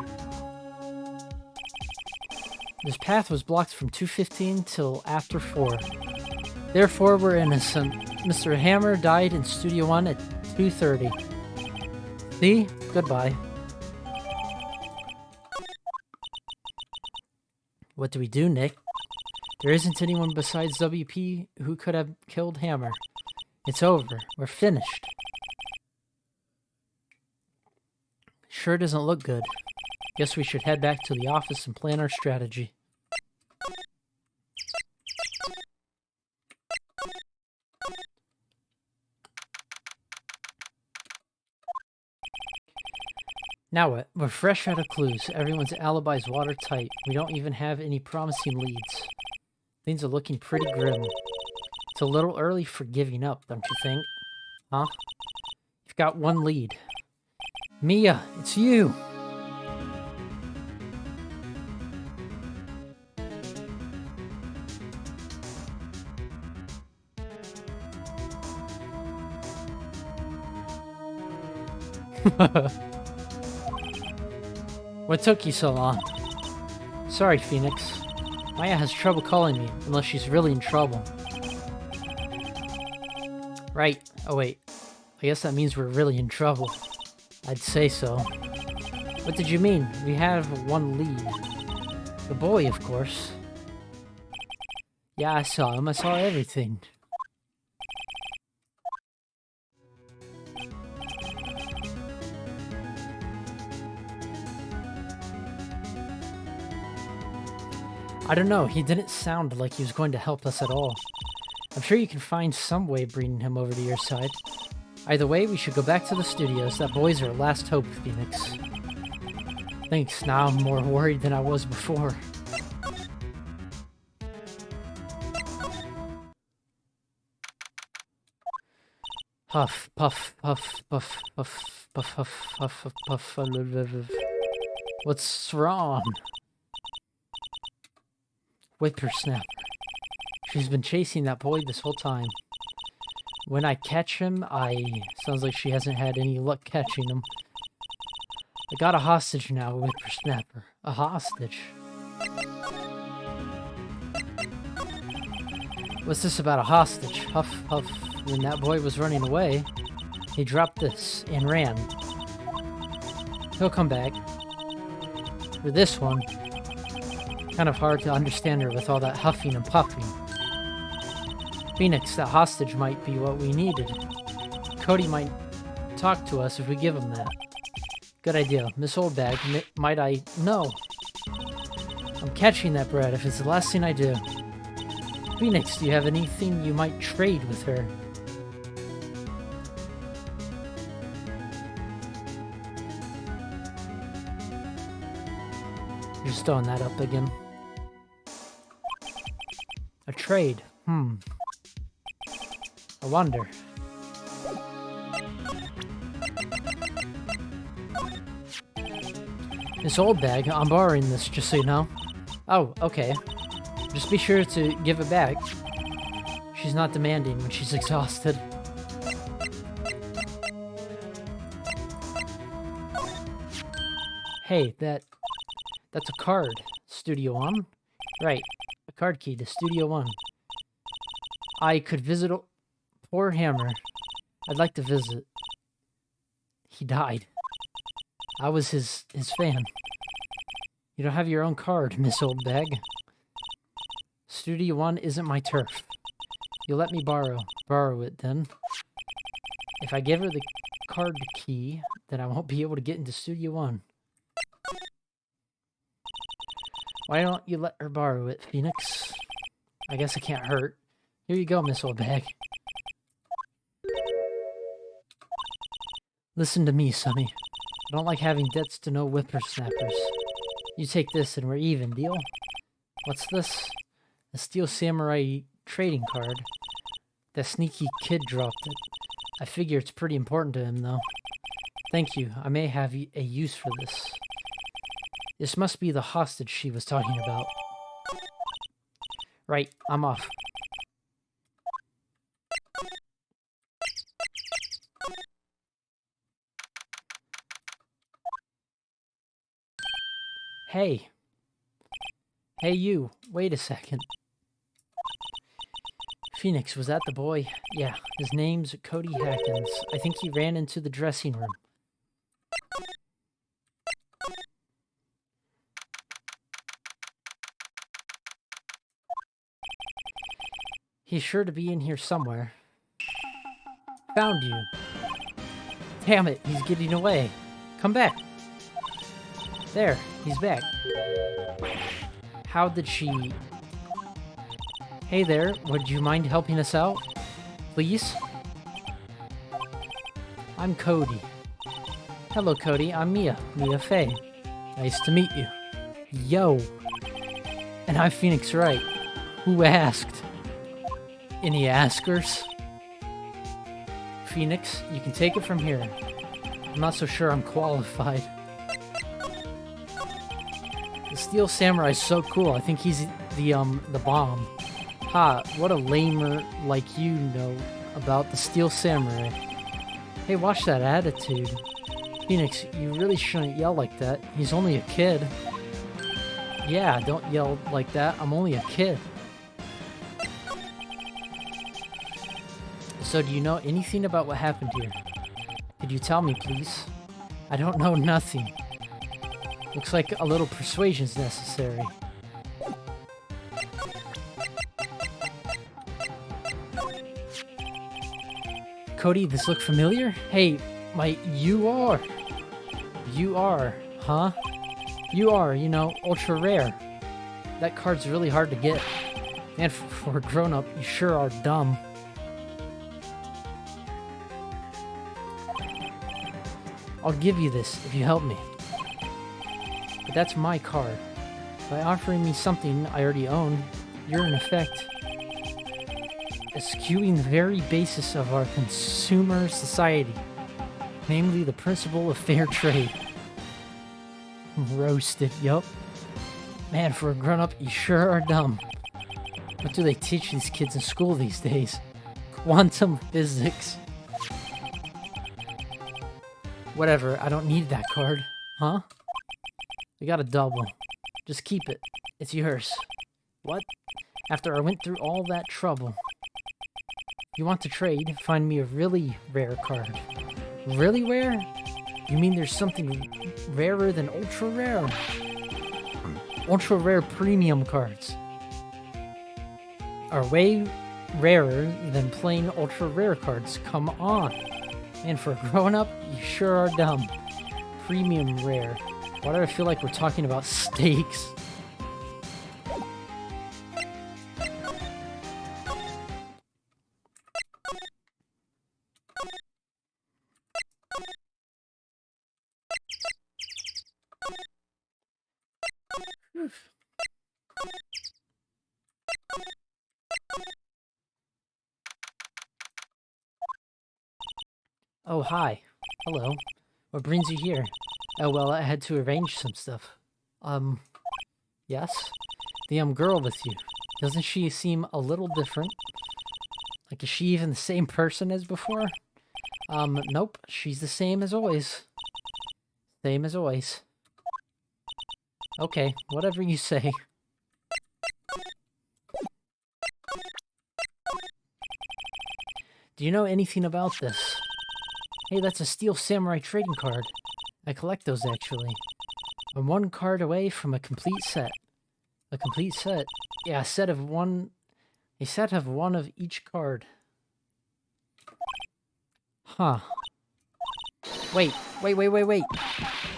This path was blocked from 2:15 till after 4. Therefore, we're innocent. Mr. Hammer died in Studio 1 at 2:30. See? Goodbye. What do we do, Nick? There isn't anyone besides WP who could have killed Hammer. It's over. We're finished. Sure doesn't look good. Guess we should head back to the office and plan our strategy. Now what? We're fresh out of clues. Everyone's alibi's watertight. We don't even have any promising leads. Things are looking pretty grim. It's a little early for giving up, don't you think? Huh? You've got one lead. Mia, it's you! What took you so long? Sorry, Phoenix. Maya has trouble calling me, unless she's really in trouble. Right. Oh wait. I guess that means we're really in trouble. I'd say so. What did you mean? We have one lead. The boy, of course. Yeah, I saw him. I saw everything. I don't know, he didn't sound like he was going to help us at all. I'm sure you can find some way of bringing him over to your side. Either way, we should go back to the studios. That boy's our last hope, Phoenix. Thanks, now I'm more worried than I was before. Huff, puff, puff, puff, puff, puff, puff, puff, puff, puff. What's wrong? Whippersnapper. She's been chasing that boy this whole time. When I catch him, sounds like she hasn't had any luck catching him. I got a hostage now, Whippersnapper. A hostage. What's this about a hostage? Huff, huff. When that boy was running away, he dropped this and ran. He'll come back. For this one, kind of hard to understand her with all that huffing and puffing. Phoenix, that hostage might be what we needed. Cody might talk to us if we give him that. Good idea. Miss Oldbag, might I... No. I'm catching that brat if it's the last thing I do. Phoenix, do you have anything you might trade with her? You're just throwing that up again. A trade. I wonder. This old bag, I'm borrowing this, just so you know. Oh, okay. Just be sure to give it back. She's not demanding when she's exhausted. Hey, that's a card. Studio One? Right. A card key to Studio One. I could visit poor Hammer. I'd like to visit. He died. I was his fan. You don't have your own card, Miss Old Bag. Studio One isn't my turf. You'll let me borrow it then. If I give her the card key, then I won't be able to get into Studio One. Why don't you let her borrow it, Phoenix? I guess it can't hurt. Here you go, Miss Old Bag. Listen to me, Sonny. I don't like having debts to no whippersnappers. You take this and we're even, deal? What's this? A Steel Samurai trading card. That sneaky kid dropped it. I figure it's pretty important to him, though. Thank you. I may have a use for this. This must be the hostage she was talking about. Right, I'm off. Hey. Hey, you. Wait a second. Phoenix, was that the boy? Yeah, his name's Cody Hackins. I think he ran into the dressing room. He's sure to be in here somewhere. Found you. Damn it, he's getting away. Come back. There, he's back. How did she... Hey there, would you mind helping us out? Please? I'm Cody. Hello, Cody. I'm Mia Fey. Nice to meet you. Yo. And I'm Phoenix Wright. Who asked? Any askers? Phoenix, you can take it from here. I'm not so sure I'm qualified. The Steel Samurai is so cool. I think he's the bomb. Ha, what a lamer like you know about the Steel Samurai. Hey, watch that attitude. Phoenix, you really shouldn't yell like that. He's only a kid. Yeah, don't yell like that. I'm only a kid. So do you know anything about what happened here? Could you tell me, please? I don't know nothing. Looks like a little persuasion's necessary. Cody, this look familiar? Hey, you are, huh? You are, you know, ultra rare. That card's really hard to get. And for a grown-up, you sure are dumb. I'll give you this if you help me. But that's my card. By offering me something I already own, you're in effect eschewing the very basis of our consumer society, namely the principle of fair trade. Roasted, yup. Man, for a grown-up, you sure are dumb. What do they teach these kids in school these days? Quantum physics. Whatever, I don't need that card. Huh? We got a double. Just keep it. It's yours. What? After I went through all that trouble. You want to trade? Find me a really rare card. Really rare? You mean there's something rarer than ultra rare? Ultra rare premium cards are way rarer than plain ultra rare cards. Come on. And for a grown-up, you sure are dumb. Premium rare. Why do I feel like we're talking about steaks? Oh, hi. Hello. What brings you here? Oh, well, I had to arrange some stuff. Yes? The, girl with you. Doesn't she seem a little different? Like, is she even the same person as before? Nope. She's the same as always. Same as always. Okay, whatever you say. Do you know anything about this? Hey, that's a Steel Samurai trading card. I collect those, actually. I'm one card away from a complete set. A complete set? Yeah, a set of one of each card. Huh. Wait.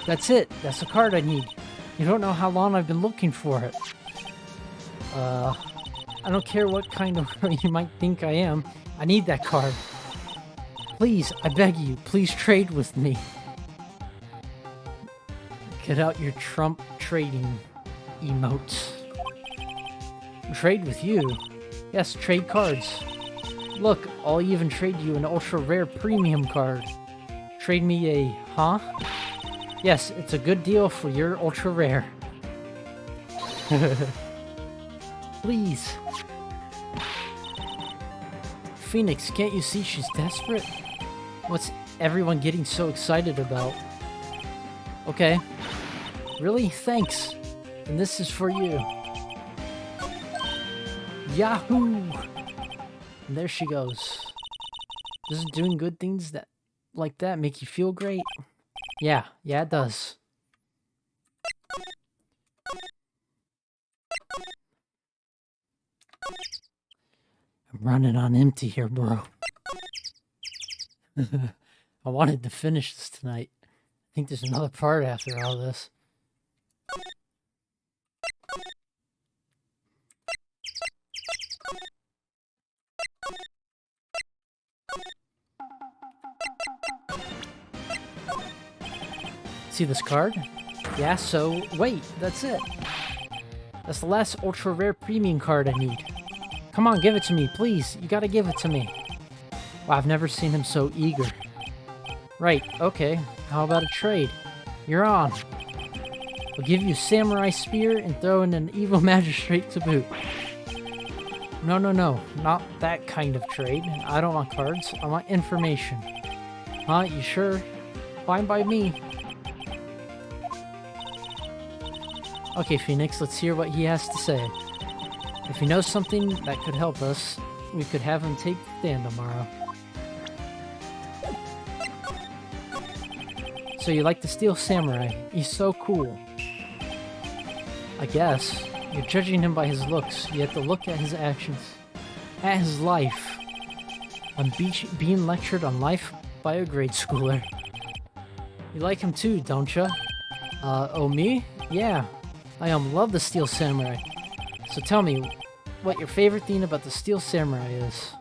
That's it. That's the card I need. You don't know how long I've been looking for it. I don't care what kind of you might think I am. I need that card. Please, I beg you, please trade with me. Get out your Trump trading emotes. Trade with you? Yes, trade cards. Look, I'll even trade you an ultra rare premium card. Trade me a, huh? Yes, it's a good deal for your ultra rare. Please. Phoenix, can't you see she's desperate? What's everyone getting so excited about? Okay. Really? Thanks. And this is for you. Yahoo! And there she goes. Doesn't doing good things like that make you feel great? Yeah, it does. I'm running on empty here, bro. I wanted to finish this tonight. I think there's another part after all this. See this card? Yeah, so wait, that's it. That's the last ultra rare premium card I need. Come on, give it to me, please. You gotta give it to me. Wow, I've never seen him so eager. Right, okay. How about a trade? You're on. I'll give you Samurai Spear and throw in an Evil Magistrate to boot. No. Not that kind of trade. I don't want cards. I want information. Huh? You sure? Fine by me. Okay, Phoenix, let's hear what he has to say. If he knows something that could help us, we could have him take the stand tomorrow. So you like the Steel Samurai? He's so cool. I guess. You're judging him by his looks. You have to look at his actions. At his life. I'm being lectured on life by a grade schooler. You like him too, don't ya? Oh me? Yeah. I love the Steel Samurai. So tell me, what your favorite thing about the Steel Samurai is.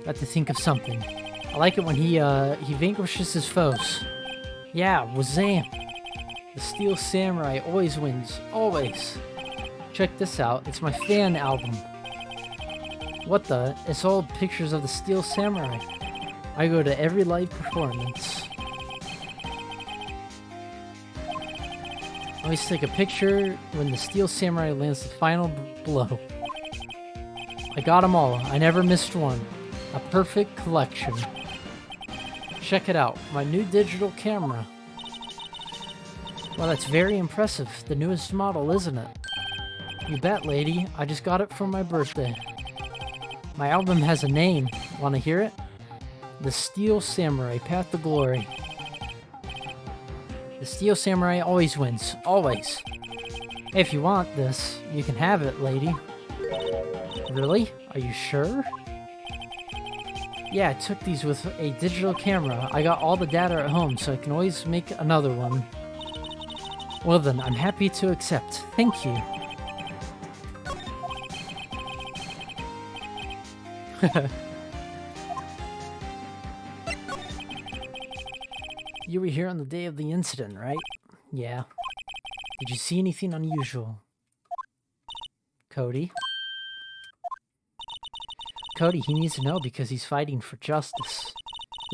Got to think of something. I like it when he vanquishes his foes. Yeah, wazam! The Steel Samurai always wins. Always. Check this out. It's my fan album. What the? It's all pictures of the Steel Samurai. I go to every live performance. I always take a picture when the Steel Samurai lands the final blow. I got them all. I never missed one. A perfect collection. Check it out. My new digital camera. Well, that's very impressive. The newest model, isn't it? You bet, lady. I just got it for my birthday. My album has a name. Want to hear it? The Steel Samurai, Path to Glory. The Steel Samurai always wins. Always. Hey, if you want this, you can have it, lady. Really? Are you sure? Yeah, I took these with a digital camera. I got all the data at home, so I can always make another one. Well then, I'm happy to accept. Thank you. You were here on the day of the incident, right? Yeah. Did you see anything unusual? Cody? Cody, he needs to know because he's fighting for justice.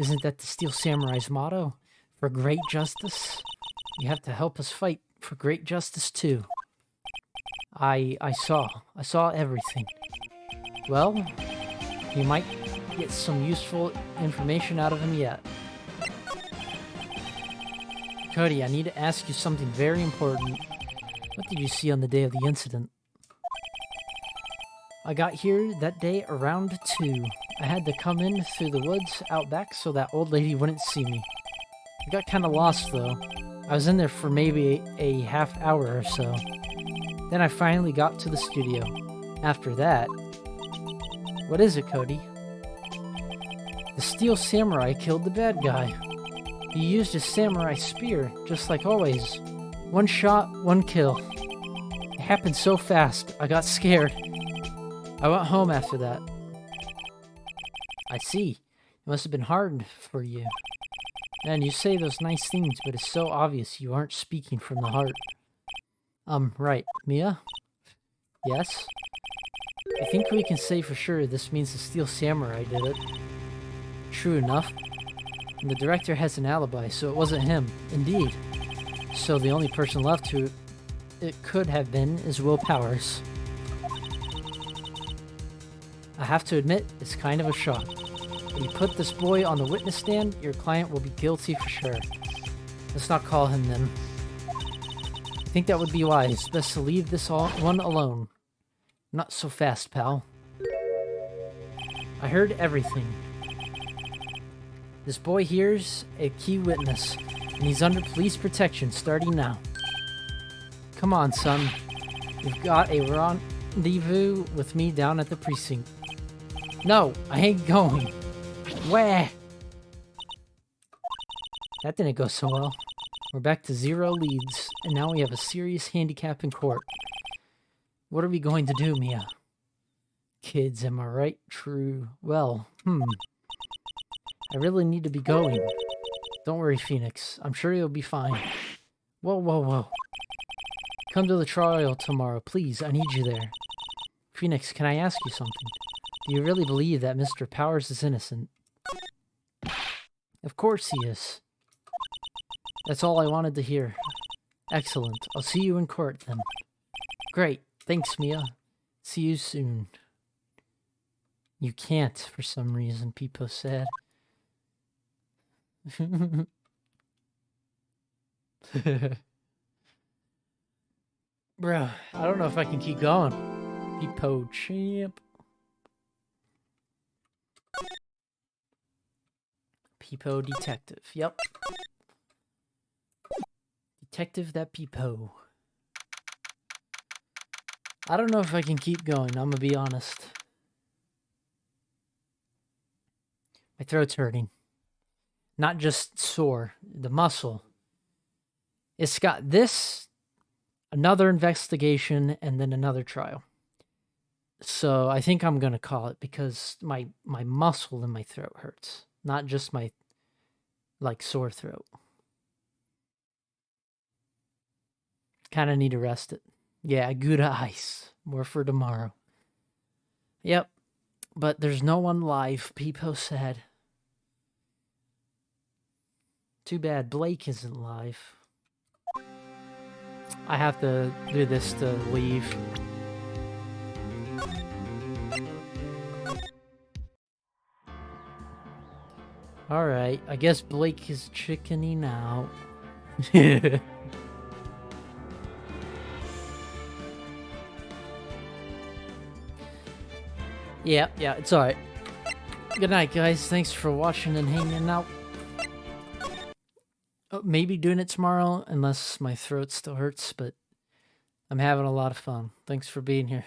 Isn't that the Steel Samurai's motto? For great justice? You have to help us fight for great justice too. I saw everything. Well, you might get some useful information out of him yet. Cody, I need to ask you something very important. What did you see on the day of the incident? I got here that day around 2. I had to come in through the woods out back so that old lady wouldn't see me. I got kind of lost though. I was in there for maybe a half hour or so. Then I finally got to the studio. After that... What is it, Cody? The Steel Samurai killed the bad guy. He used his samurai spear, just like always. One shot, one kill. It happened so fast, I got scared. I went home after that. I see. It must have been hard for you. Man, you say those nice things, but it's so obvious you aren't speaking from the heart. Right. Mia? Yes? I think we can say for sure this means the Steel Samurai did it. True enough. And the director has an alibi, so it wasn't him. Indeed. So the only person left who it could have been is Will Powers. I have to admit, it's kind of a shock. When you put this boy on the witness stand, your client will be guilty for sure. Let's not call him then. I think that would be wise. Best to leave this one alone. Not so fast, pal. I heard everything. This boy here's a key witness, and he's under police protection starting now. Come on, son. You've got a rendezvous with me down at the precinct. No, I ain't going. Where? That didn't go so well. We're back to 0 leads, and now we have a serious handicap in court. What are we going to do, Mia? Kids, am I right? True. Well, I really need to be going. Don't worry, Phoenix. I'm sure you'll be fine. Whoa, whoa, whoa. Come to the trial tomorrow, please. I need you there. Phoenix, can I ask you something? Do you really believe that Mr. Powers is innocent? Of course he is. That's all I wanted to hear. Excellent. I'll see you in court then. Great. Thanks, Mia. See you soon. You can't, for some reason, Peepo said. Bruh, I don't know if I can keep going. Peepo champ. Peepo detective. Yep. Detective that Peepo. I don't know if I can keep going, I'm gonna be honest. My throat's hurting. Not just sore, the muscle. It's got this, another investigation, and then another trial. So I think I'm gonna call it because my muscle in my throat hurts. Not just my, sore throat. Kinda need to rest it. Yeah, good ice. More for tomorrow. Yep. But there's no one live, Peepo said. Too bad Blake isn't live. I have to do this to leave. Alright, I guess Blake is chickening out. Yeah, it's alright. Good night, guys. Thanks for watching and hanging out. Oh, maybe doing it tomorrow, unless my throat still hurts, but I'm having a lot of fun. Thanks for being here.